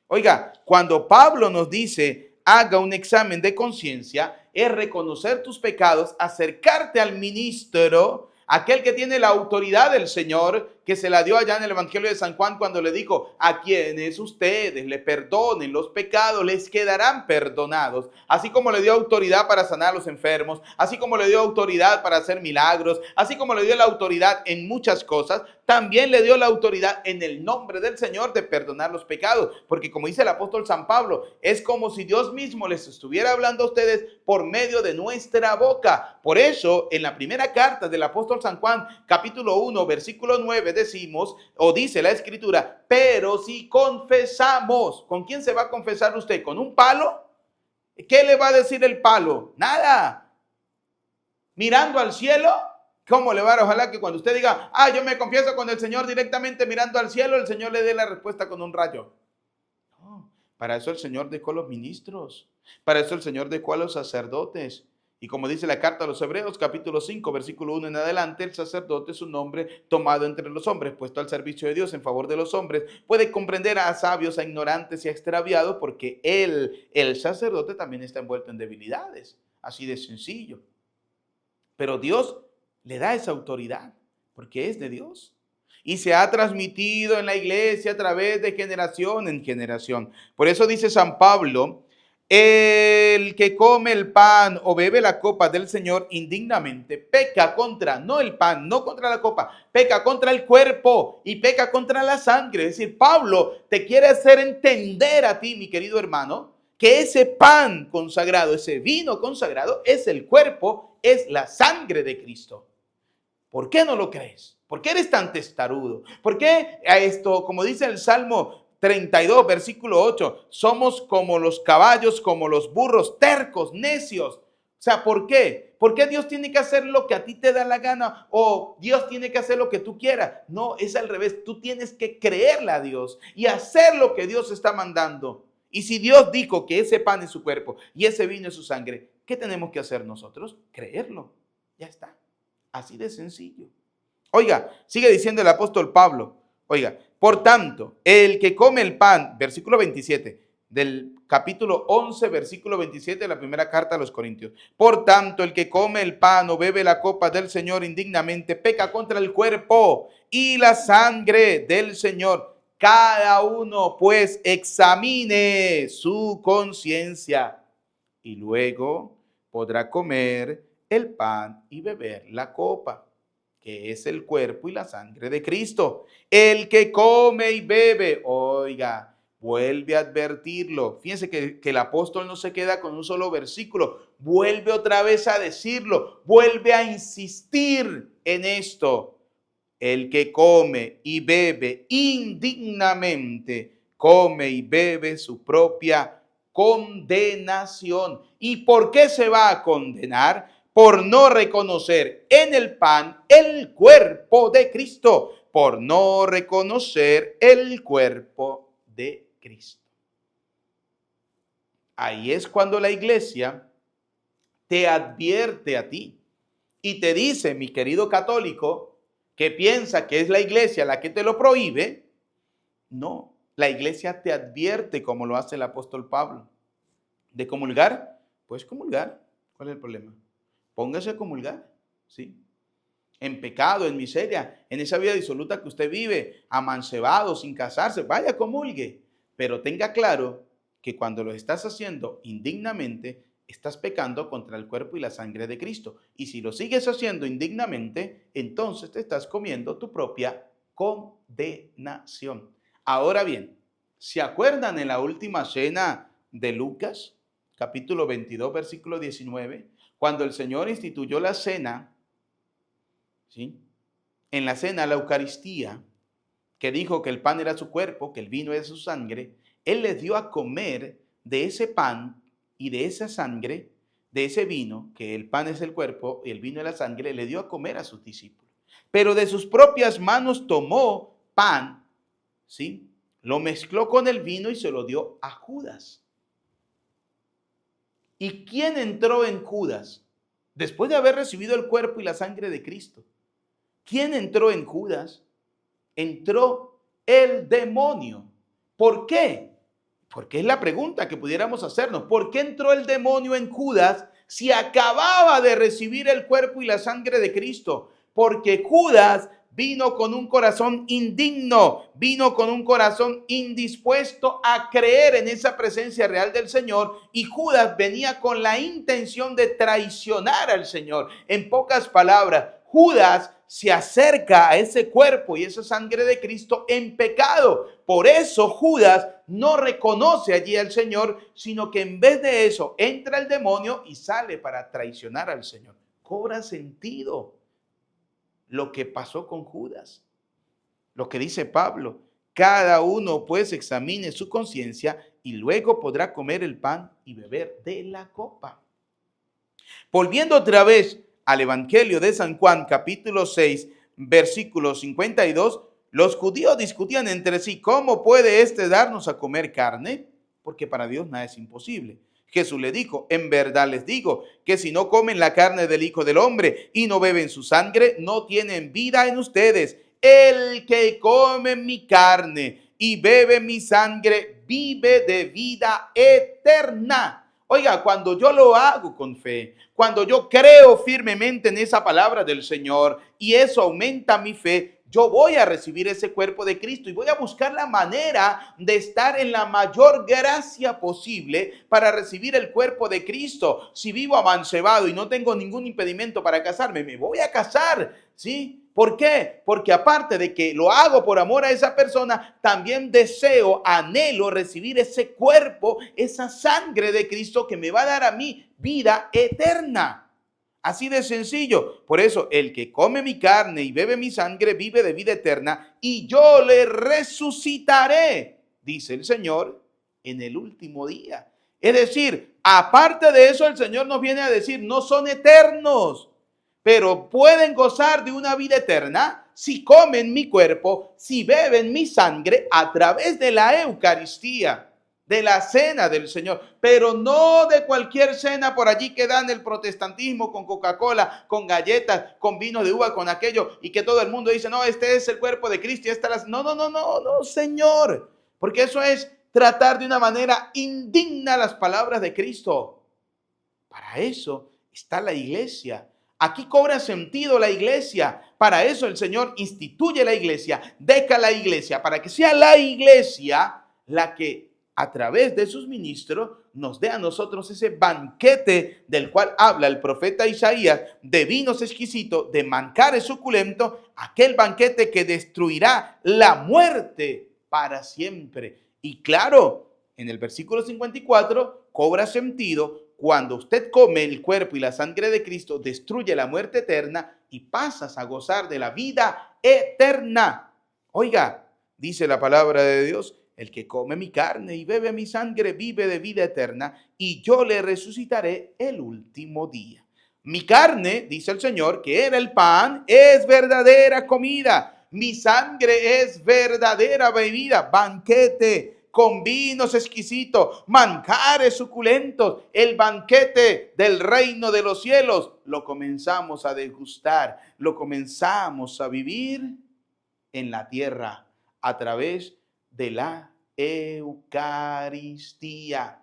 Oiga, cuando Pablo nos dice, haga un examen de conciencia, es reconocer tus pecados, acercarte al ministro, aquel que tiene la autoridad del Señor, que se la dio allá en el Evangelio de San Juan cuando le dijo, a quienes ustedes le perdonen los pecados, les quedarán perdonados. Así como le dio autoridad para sanar a los enfermos, así como le dio autoridad para hacer milagros, así como le dio la autoridad en muchas cosas, también le dio la autoridad en el nombre del Señor de perdonar los pecados. Porque como dice el apóstol San Pablo, es como si Dios mismo les estuviera hablando a ustedes por medio de nuestra boca. Por eso, en la primera carta del apóstol San Juan, capítulo 1, versículo 9, decimos, o dice la escritura, pero si confesamos, ¿con quién se va a confesar usted? ¿Con un palo? ¿Qué le va a decir el palo? Nada. Mirando al cielo, ¿cómo le va a dar? Ojalá que cuando usted diga, yo me confieso con el Señor directamente mirando al cielo, el Señor le dé la respuesta con un rayo. No, para eso el Señor dejó los ministros, para eso el Señor dejó a los sacerdotes. Y como dice la carta a los Hebreos, capítulo 5, versículo 1 en adelante, el sacerdote es un hombre tomado entre los hombres, puesto al servicio de Dios en favor de los hombres. Puede comprender a sabios, a ignorantes y a extraviados, porque el sacerdote también está envuelto en debilidades. Así de sencillo. Pero Dios le da esa autoridad, porque es de Dios. Y se ha transmitido en la iglesia a través de generación en generación. Por eso dice San Pablo, el que come el pan o bebe la copa del Señor indignamente, peca contra, no el pan, no contra la copa, peca contra el cuerpo y peca contra la sangre. Es decir, Pablo te quiere hacer entender a ti, mi querido hermano, que ese pan consagrado, ese vino consagrado, es el cuerpo, es la sangre de Cristo. ¿Por qué no lo crees? ¿Por qué eres tan testarudo? ¿Por qué esto, como dice el Salmo 32, versículo 8, somos como los caballos, como los burros, tercos, necios? O sea, ¿por qué? ¿Por qué Dios tiene que hacer lo que a ti te da la gana o Dios tiene que hacer lo que tú quieras? No, es al revés. Tú tienes que creerle a Dios y hacer lo que Dios está mandando. Y si Dios dijo que ese pan es su cuerpo y ese vino es su sangre, ¿qué tenemos que hacer nosotros? Creerlo. Ya está. Así de sencillo. Oiga, sigue diciendo el apóstol Pablo. Oiga, por tanto, el que come el pan, versículo 27 del capítulo 11, versículo 27 de la primera carta a los Corintios. Por tanto, el que come el pan o bebe la copa del Señor indignamente, peca contra el cuerpo y la sangre del Señor. Cada uno, pues, examine su conciencia y luego podrá comer el pan y beber la copa, que es el cuerpo y la sangre de Cristo. El que come y bebe, oiga, vuelve a advertirlo. Fíjense que el apóstol no se queda con un solo versículo, vuelve otra vez a decirlo, vuelve a insistir en esto. El que come y bebe indignamente come y bebe su propia condenación. ¿Y por qué se va a condenar? Por no reconocer en el pan el cuerpo de Cristo, por no reconocer el cuerpo de Cristo. Ahí es cuando la iglesia te advierte a ti y te dice, mi querido católico, que piensa que es la iglesia la que te lo prohíbe. No, la iglesia te advierte, como lo hace el apóstol Pablo. ¿De comulgar? Pues comulgar. ¿Cuál es el problema? Póngase a comulgar, ¿sí? En pecado, en miseria, en esa vida disoluta que usted vive, amancebado, sin casarse, vaya, comulgue. Pero tenga claro que cuando lo estás haciendo indignamente, estás pecando contra el cuerpo y la sangre de Cristo. Y si lo sigues haciendo indignamente, entonces te estás comiendo tu propia condenación. Ahora bien, ¿se acuerdan en la última cena de Lucas, capítulo 22, versículo 19? Cuando el Señor instituyó la cena, ¿sí? En la cena, la Eucaristía, que dijo que el pan era su cuerpo, que el vino era su sangre, Él les dio a comer de ese pan y de esa sangre, de ese vino, que el pan es el cuerpo y el vino es la sangre, le dio a comer a sus discípulos. Pero de sus propias manos tomó pan, ¿sí? Lo mezcló con el vino y se lo dio a Judas. ¿Y quién entró en Judas? Después de haber recibido el cuerpo y la sangre de Cristo. ¿Quién entró en Judas? Entró el demonio. ¿Por qué? Porque es la pregunta que pudiéramos hacernos. ¿Por qué entró el demonio en Judas si acababa de recibir el cuerpo y la sangre de Cristo? Porque Judas vino con un corazón indigno, vino con un corazón indispuesto a creer en esa presencia real del Señor, y Judas venía con la intención de traicionar al Señor. En pocas palabras, Judas se acerca a ese cuerpo y esa sangre de Cristo en pecado. Por eso Judas no reconoce allí al Señor, sino que en vez de eso entra el demonio y sale para traicionar al Señor. Cobra sentido lo que pasó con Judas. Lo que dice Pablo, cada uno pues examine su conciencia y luego podrá comer el pan y beber de la copa. Volviendo otra vez al Evangelio de San Juan, capítulo 6, versículo 52, los judíos discutían entre sí, ¿cómo puede éste darnos a comer carne? Porque para Dios nada es imposible. Jesús le dijo, en verdad les digo, que si no comen la carne del Hijo del Hombre y no beben su sangre, no tienen vida en ustedes. El que come mi carne y bebe mi sangre, vive de vida eterna. Oiga, cuando yo lo hago con fe, cuando yo creo firmemente en esa palabra del Señor y eso aumenta mi fe, yo voy a recibir ese cuerpo de Cristo y voy a buscar la manera de estar en la mayor gracia posible para recibir el cuerpo de Cristo. Si vivo amancebado y no tengo ningún impedimento para casarme, me voy a casar, ¿sí? ¿Por qué? Porque aparte de que lo hago por amor a esa persona, también deseo, anhelo recibir ese cuerpo, esa sangre de Cristo que me va a dar a mí vida eterna. Así de sencillo. Por eso, el que come mi carne y bebe mi sangre vive de vida eterna y yo le resucitaré, dice el Señor, en el último día. Es decir, aparte de eso, el Señor nos viene a decir, no son eternos, pero pueden gozar de una vida eterna si comen mi cuerpo, si beben mi sangre a través de la Eucaristía, de la cena del Señor, pero no de cualquier cena por allí que dan el protestantismo con Coca-Cola, con galletas, con vino de uva, con aquello, y que todo el mundo dice, no, este es el cuerpo de Cristo y esta es la... No, Señor, porque eso es tratar de una manera indigna las palabras de Cristo. Para eso está la iglesia. Aquí cobra sentido la iglesia. Para eso el Señor instituye la iglesia, deja la iglesia, para que sea la iglesia la que a través de sus ministros nos dé a nosotros ese banquete del cual habla el profeta Isaías, de vinos exquisitos, de manjares suculentos, aquel banquete que destruirá la muerte para siempre. Y claro, en el versículo 54 cobra sentido cuando usted come el cuerpo y la sangre de Cristo, destruye la muerte eterna y pasas a gozar de la vida eterna. Oiga, dice la palabra de Dios el que come mi carne y bebe mi sangre vive de vida eterna, y yo le resucitaré el último día. Mi carne, dice el Señor, que era el pan, es verdadera comida. Mi sangre es verdadera bebida, banquete con vinos exquisitos, manjares suculentos, el banquete del reino de los cielos. Lo comenzamos a degustar, lo comenzamos a vivir en la tierra a través de la Eucaristía.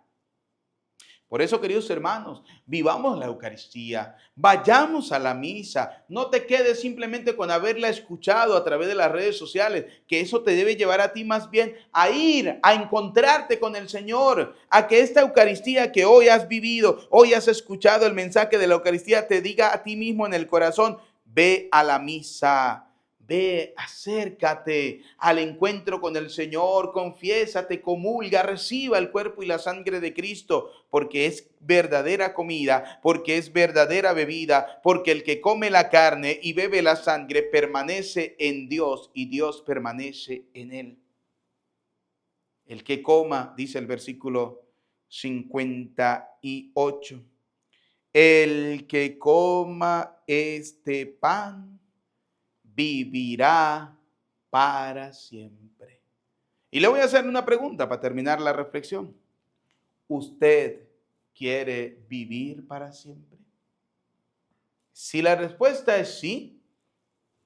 Por eso, queridos hermanos, vivamos la Eucaristía, vayamos a la misa, no te quedes simplemente con haberla escuchado a través de las redes sociales, que eso te debe llevar a ti más bien a ir, a encontrarte con el Señor, a que esta Eucaristía que hoy has vivido, hoy has escuchado el mensaje de la Eucaristía, te diga a ti mismo en el corazón, ve a la misa. Ve, acércate al encuentro con el Señor, confiésate, comulga, reciba el cuerpo y la sangre de Cristo, porque es verdadera comida, porque es verdadera bebida, porque el que come la carne y bebe la sangre permanece en Dios y Dios permanece en él. El que coma, dice el versículo 58, el que coma este pan vivirá para siempre. Y le voy a hacer una pregunta para terminar la reflexión. ¿Usted quiere vivir para siempre? Si la respuesta es sí,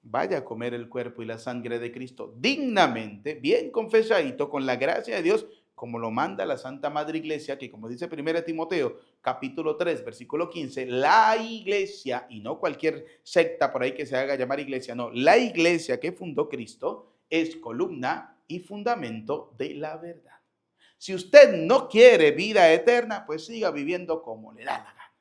vaya a comer el cuerpo y la sangre de Cristo dignamente, bien confesadito, con la gracia de Dios, como lo manda la Santa Madre Iglesia, que como dice 1 Timoteo, capítulo 3, versículo 15, la iglesia, y no cualquier secta por ahí que se haga llamar iglesia, no, la iglesia que fundó Cristo es columna y fundamento de la verdad. Si usted no quiere vida eterna, pues siga viviendo como le da la gana.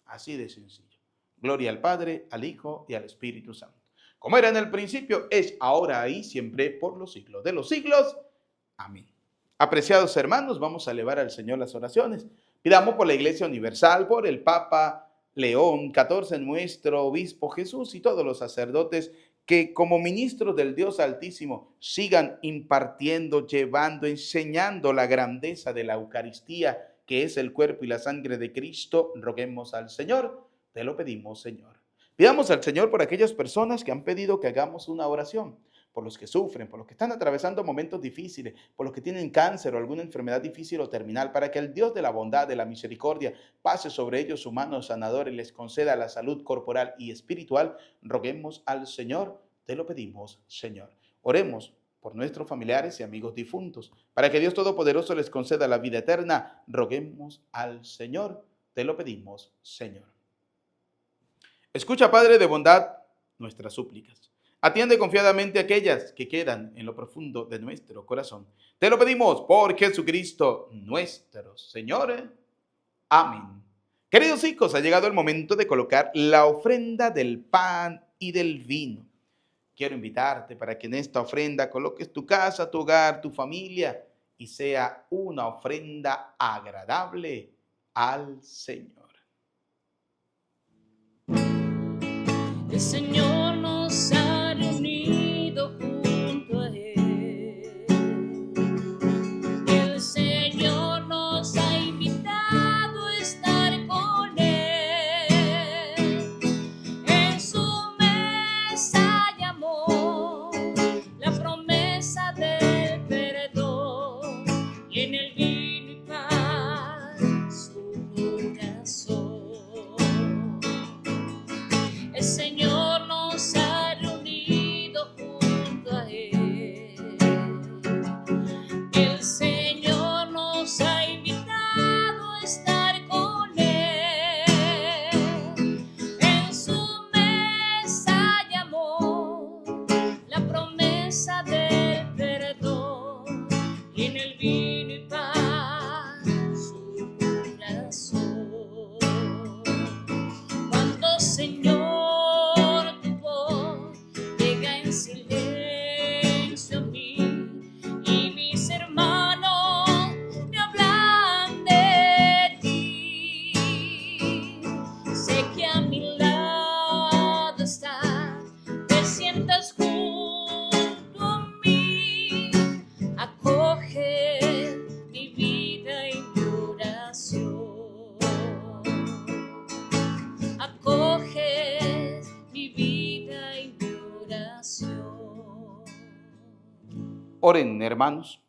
Así de sencillo. Gloria al Padre, al Hijo y al Espíritu Santo. Como era en el principio, es ahora y siempre por los siglos de los siglos. Amén. Apreciados hermanos, vamos a elevar al Señor las oraciones. Pidamos por la Iglesia Universal, por el Papa León XIV, nuestro Obispo Jesús y todos los sacerdotes que como ministros del Dios Altísimo sigan impartiendo, llevando, enseñando la grandeza de la Eucaristía, que es el cuerpo y la sangre de Cristo. Roguemos al Señor, te lo pedimos, Señor. Pidamos al Señor por aquellas personas que han pedido que hagamos una oración, por los que sufren, por los que están atravesando momentos difíciles, por los que tienen cáncer o alguna enfermedad difícil o terminal, para que el Dios de la bondad, de la misericordia, pase sobre ellos su mano sanadora y les conceda la salud corporal y espiritual. Roguemos al Señor, te lo pedimos, Señor. Oremos por nuestros familiares y amigos difuntos, para que Dios Todopoderoso les conceda la vida eterna. Roguemos al Señor, te lo pedimos, Señor. Escucha, Padre de bondad, nuestras súplicas. Atiende confiadamente aquellas que quedan en lo profundo de nuestro corazón. Te lo pedimos por Jesucristo nuestro Señor. Amén. Queridos hijos, ha llegado el momento de colocar la ofrenda del pan y del vino. Quiero invitarte para que en esta ofrenda coloques tu casa, tu hogar, tu familia y sea una ofrenda agradable al Señor. El Señor nos ha reunido junto a Él. El Señor nos ha invitado a estar con Él. En su mesa llamó la promesa del perdón y en el vino y pan su corazón. El Señor nos Oren, hermanos,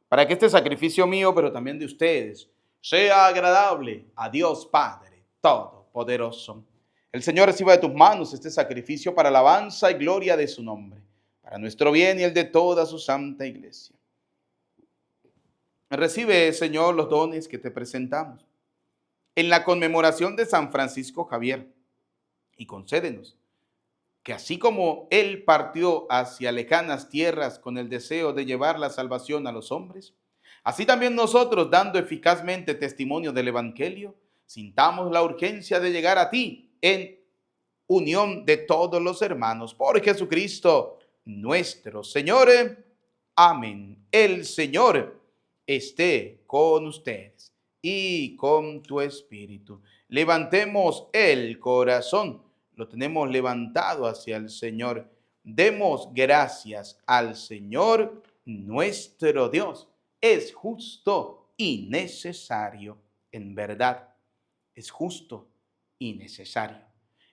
para que este sacrificio mío, pero también de ustedes, sea agradable a Dios Padre Todopoderoso. El Señor reciba de tus manos este sacrificio para alabanza y gloria de su nombre, para nuestro bien y el de toda su santa iglesia. Recibe, Señor, los dones que te presentamos en la conmemoración de San Francisco Javier y concédenos que así como Él partió hacia lejanas tierras con el deseo de llevar la salvación a los hombres, así también nosotros, dando eficazmente testimonio del Evangelio, sintamos la urgencia de llegar a ti en unión de todos los hermanos. Por Jesucristo nuestro Señor. Amén. El Señor esté con ustedes y con tu espíritu. Levantemos el corazón. Lo tenemos levantado hacia el Señor. Demos gracias al Señor nuestro Dios. Es justo y necesario. En verdad, es justo y necesario.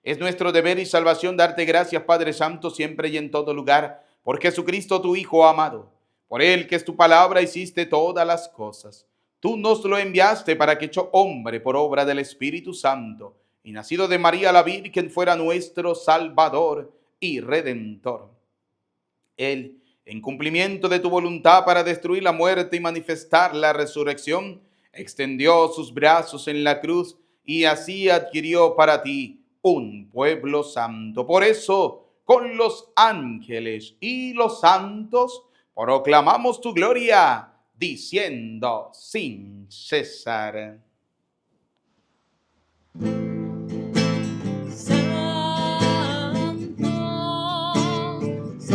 Es nuestro deber y salvación darte gracias, Padre Santo, siempre y en todo lugar, por Jesucristo tu Hijo amado. Por Él, que es tu palabra, hiciste todas las cosas. Tú nos lo enviaste para que, hecho hombre por obra del Espíritu Santo, y nacido de María la Virgen, fuera nuestro Salvador y Redentor. Él, en cumplimiento de tu voluntad para destruir la muerte y manifestar la resurrección, extendió sus brazos en la cruz y así adquirió para ti un pueblo santo. Por eso, con los ángeles y los santos, proclamamos tu gloria, diciendo sin cesar: Santo, Santo,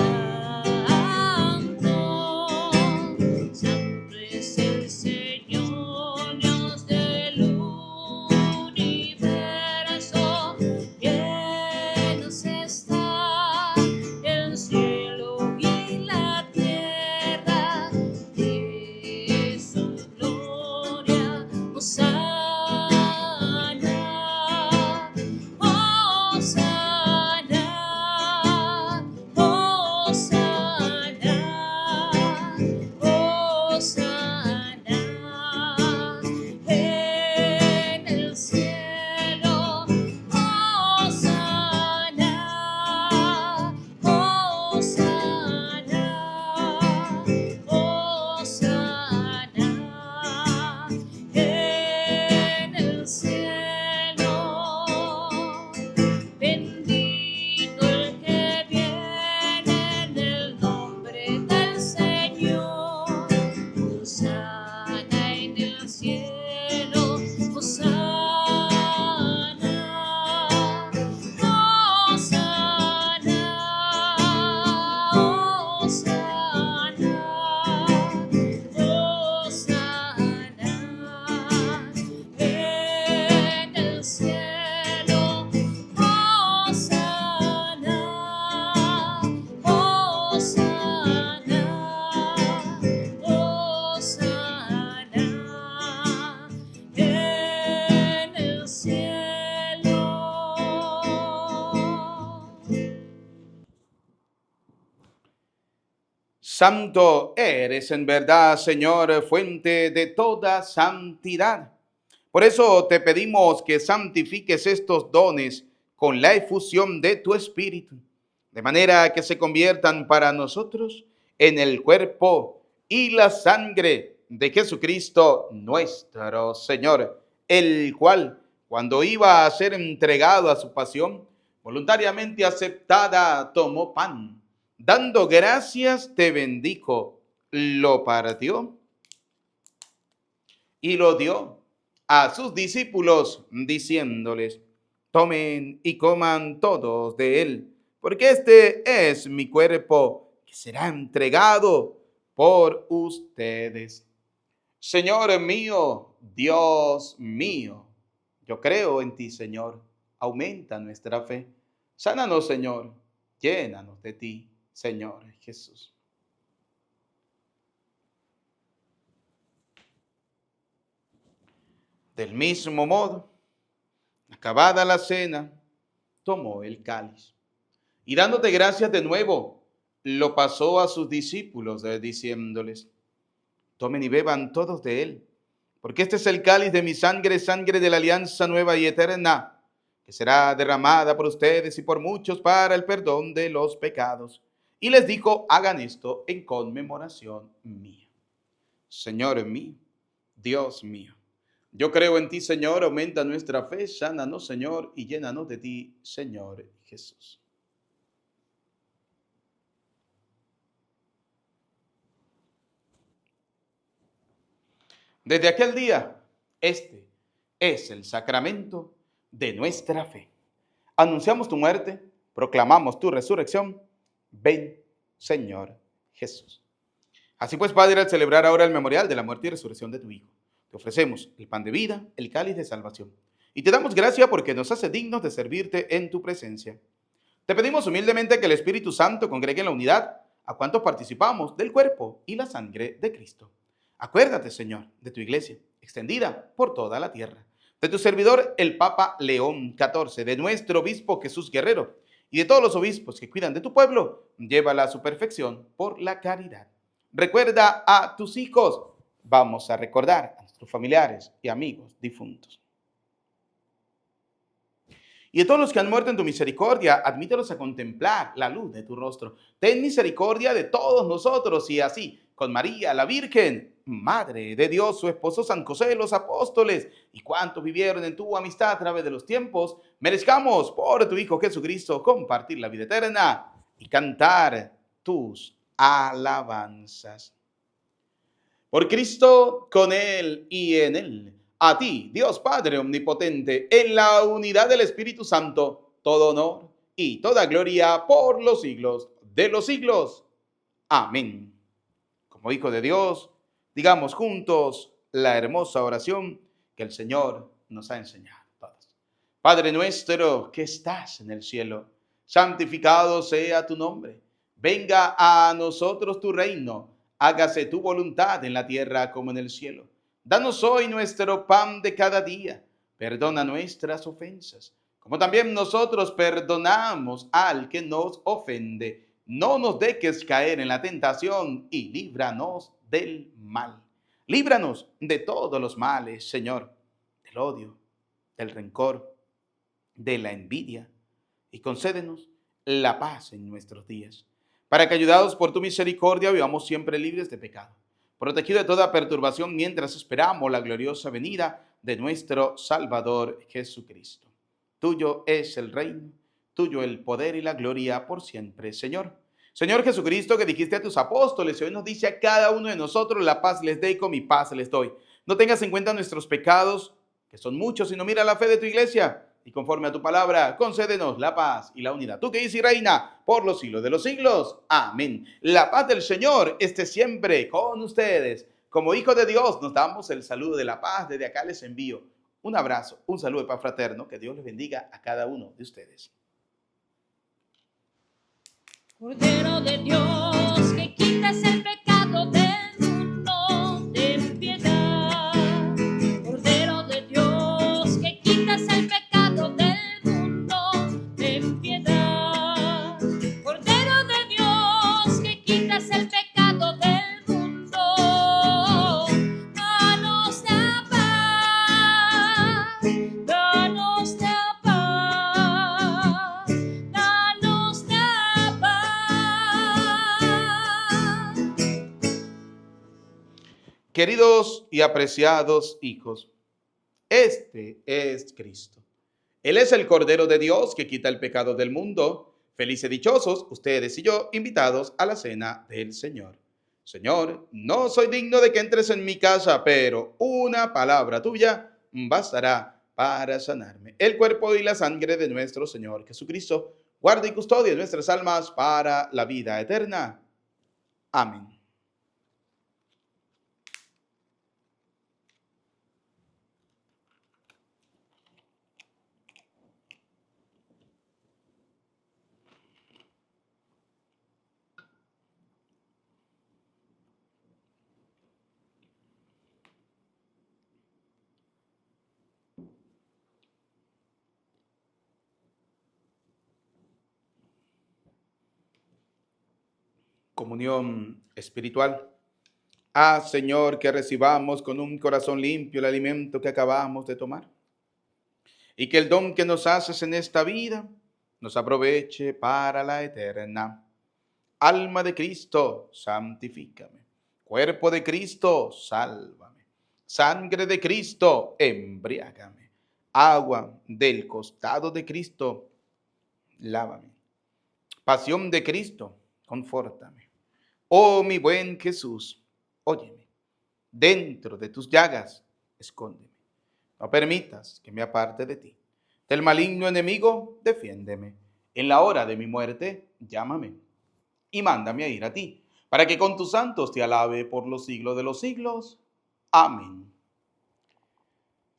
Santo es el Señor, Dios del universo. Llenos está el cielo y la tierra de su gloria. Hosana. Bendito el que viene en el nombre del Señor. Hosana en el cielo. Hosana. Hosana. Hosana. Hosana en el cielo. Hosana, Hosana, Hosana en el cielo. Santo eres en verdad, Señor, fuente de toda santidad. Por eso te pedimos que santifiques estos dones con la efusión de tu Espíritu, de manera que se conviertan para nosotros en el cuerpo y la sangre de Jesucristo nuestro Señor, el cual, cuando iba a ser entregado a su pasión, voluntariamente aceptada, tomó pan. Dando gracias, te bendijo, lo partió y lo dio a sus discípulos, diciéndoles: tomen y coman todos de él, porque este es mi cuerpo que será entregado por ustedes. Señor mío, Dios mío, yo creo en ti, Señor. Aumenta nuestra fe. Sánanos, Señor. Llénanos de ti, Señor Jesús. Del mismo modo, acabada la cena, tomó el cáliz y dándote gracias de nuevo, lo pasó a sus discípulos, diciéndoles: tomen y beban todos de él, porque este es el cáliz de mi sangre, sangre de la alianza nueva y eterna, que será derramada por ustedes y por muchos para el perdón de los pecados. Y les dijo: hagan esto en conmemoración mía. Señor mío, Dios mío, yo creo en ti, Señor, aumenta nuestra fe, sánanos, Señor, y llénanos de ti, Señor Jesús. Desde aquel día, este es el sacramento de nuestra fe. Anunciamos tu muerte, proclamamos tu resurrección. Ven, Señor Jesús. Así pues, Padre, al celebrar ahora el memorial de la muerte y resurrección de tu Hijo, te ofrecemos el pan de vida, el cáliz de salvación. Y te damos gracias porque nos hace dignos de servirte en tu presencia. Te pedimos humildemente que el Espíritu Santo congregue en la unidad a cuantos participamos del cuerpo y la sangre de Cristo. Acuérdate, Señor, de tu iglesia, extendida por toda la tierra, de tu servidor, el Papa León XIV, de nuestro obispo Jesús Guerrero y de todos los obispos que cuidan de tu pueblo. Llévala a su perfección por la caridad. Recuerda a tus hijos. Vamos a recordar a nuestros familiares y amigos difuntos. Y de todos los que han muerto en tu misericordia, admítelos a contemplar la luz de tu rostro. Ten misericordia de todos nosotros, y así, con María, la Virgen, Madre de Dios, su esposo San José, los apóstoles, y cuantos vivieron en tu amistad a través de los tiempos, merezcamos por tu Hijo Jesucristo compartir la vida eterna y cantar tus alabanzas. Por Cristo, con Él y en Él. A ti, Dios Padre Omnipotente, en la unidad del Espíritu Santo, todo honor y toda gloria por los siglos de los siglos. Amén. Como Hijo de Dios, digamos juntos la hermosa oración que el Señor nos ha enseñado todos. Padre nuestro que estás en el cielo, santificado sea tu nombre. Venga a nosotros tu reino. Hágase tu voluntad en la tierra como en el cielo. Danos hoy nuestro pan de cada día. Perdona nuestras ofensas, como también nosotros perdonamos al que nos ofende. No nos dejes caer en la tentación y líbranos del mal. Líbranos de todos los males, Señor, del odio, del rencor, de la envidia, y concédenos la paz en nuestros días, para que, ayudados por tu misericordia, vivamos siempre libres de pecado, protegidos de toda perturbación mientras esperamos la gloriosa venida de nuestro Salvador Jesucristo. Tuyo es el reino, tuyo el poder y la gloria por siempre, Señor. Señor Jesucristo, que dijiste a tus apóstoles, y hoy nos dice a cada uno de nosotros: la paz les doy, con mi paz les doy. No tengas en cuenta nuestros pecados, que son muchos, sino mira la fe de tu iglesia, y conforme a tu palabra, concédenos la paz y la unidad. Tú que dices y reina por los siglos de los siglos. Amén. La paz del Señor esté siempre con ustedes. Como hijos de Dios, nos damos el saludo de la paz. Desde acá les envío un abrazo, un saludo de paz fraterno. Que Dios les bendiga a cada uno de ustedes. Cordero de Dios, que quitas el pecado del mundo, ten piedad. Cordero de Dios, que quitas el pecado del mundo, ten piedad. Cordero de Dios, que quitas el pecado del mundo, danos la paz, danos la paz, danos la paz. Queridos y apreciados hijos, este es Cristo. Él es el Cordero de Dios que quita el pecado del mundo. Felices y dichosos ustedes y yo, invitados a la cena del Señor. Señor, no soy digno de que entres en mi casa, pero una palabra tuya bastará para sanarme. El cuerpo y la sangre de nuestro Señor Jesucristo guarda y custodia nuestras almas para la vida eterna. Amén. Comunión espiritual. Ah, Señor, que recibamos con un corazón limpio el alimento que acabamos de tomar. Y que el don que nos haces en esta vida nos aproveche para la eterna. Alma de Cristo, santifícame. Cuerpo de Cristo, sálvame. Sangre de Cristo, embriágame. Agua del costado de Cristo, lávame. Pasión de Cristo, confórtame. Oh, mi buen Jesús, óyeme. Dentro de tus llagas, escóndeme. No permitas que me aparte de ti. Del maligno enemigo, defiéndeme. En la hora de mi muerte, llámame y mándame a ir a ti, para que con tus santos te alabe por los siglos de los siglos. Amén.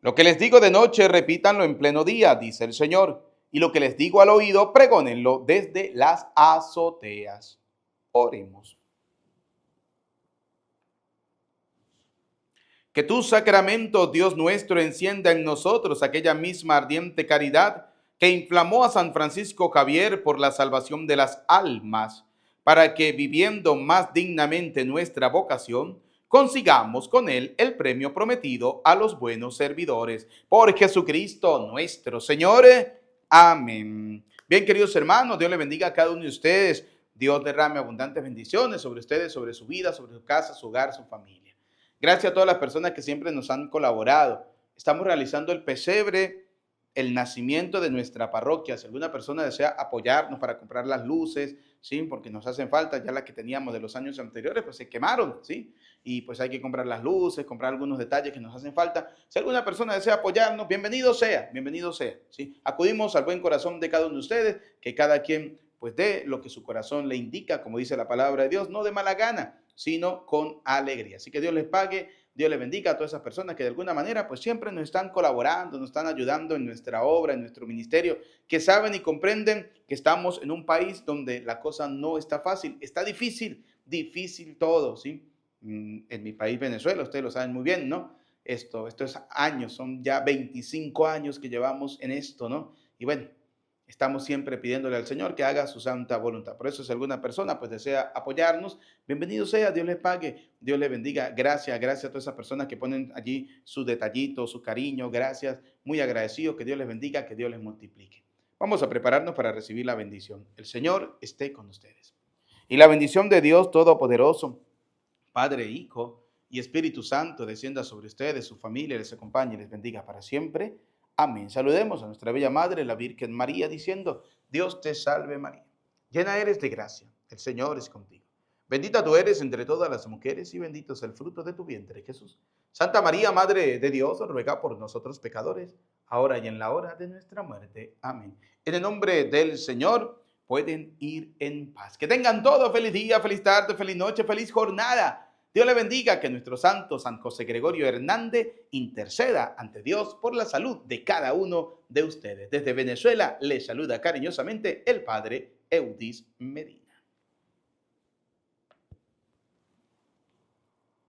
Lo que les digo de noche, repítanlo en pleno día, dice el Señor, y lo que les digo al oído, pregónenlo desde las azoteas. Oremos. Que tu sacramento, Dios nuestro, encienda en nosotros aquella misma ardiente caridad que inflamó a San Francisco Javier por la salvación de las almas, para que, viviendo más dignamente nuestra vocación, consigamos con él el premio prometido a los buenos servidores. Por Jesucristo nuestro Señor. Amén. Bien, queridos hermanos, Dios les bendiga a cada uno de ustedes. Dios derrame abundantes bendiciones sobre ustedes, sobre su vida, sobre su casa, su hogar, su familia. Gracias a todas las personas que siempre nos han colaborado. Estamos realizando el pesebre, el nacimiento de nuestra parroquia. Si alguna persona desea apoyarnos para comprar las luces, ¿sí? Porque nos hacen falta, ya las que teníamos de los años anteriores, pues se quemaron, ¿sí? Y pues hay que comprar las luces, comprar algunos detalles que nos hacen falta. Si alguna persona desea apoyarnos, bienvenido sea, ¿sí? Acudimos al buen corazón de cada uno de ustedes, que cada quien pues dé lo que su corazón le indica, como dice la palabra de Dios, no de mala gana, sino con alegría. Así que Dios les pague, Dios les bendiga a todas esas personas que de alguna manera pues siempre nos están colaborando, nos están ayudando en nuestra obra, en nuestro ministerio, que saben y comprenden que estamos en un país donde la cosa no está fácil, está difícil todo, ¿sí? En mi país, Venezuela, ustedes lo saben muy bien, ¿no? Esto es años, son ya 25 años que llevamos en esto, ¿no? Y bueno, estamos siempre pidiéndole al Señor que haga su santa voluntad. Por eso, si alguna persona pues desea apoyarnos, bienvenido sea, Dios les pague, Dios les bendiga. Gracias a todas esas personas que ponen allí su detallito, su cariño. Gracias, muy agradecido. Que Dios les bendiga, que Dios les multiplique. Vamos a prepararnos para recibir la bendición. El Señor esté con ustedes. Y la bendición de Dios Todopoderoso, Padre, Hijo y Espíritu Santo, descienda sobre ustedes, su familia, les acompañe y les bendiga para siempre. Amén. Saludemos a nuestra bella Madre, la Virgen María, diciendo: Dios te salve María, llena eres de gracia, el Señor es contigo. Bendita tú eres entre todas las mujeres y bendito es el fruto de tu vientre, Jesús. Santa María, Madre de Dios, ruega por nosotros pecadores, ahora y en la hora de nuestra muerte. Amén. En el nombre del Señor, pueden ir en paz. Que tengan todo feliz día, feliz tarde, feliz noche, feliz jornada. Dios le bendiga, que nuestro santo San José Gregorio Hernández interceda ante Dios por la salud de cada uno de ustedes. Desde Venezuela les saluda cariñosamente el Padre Eudis Medina.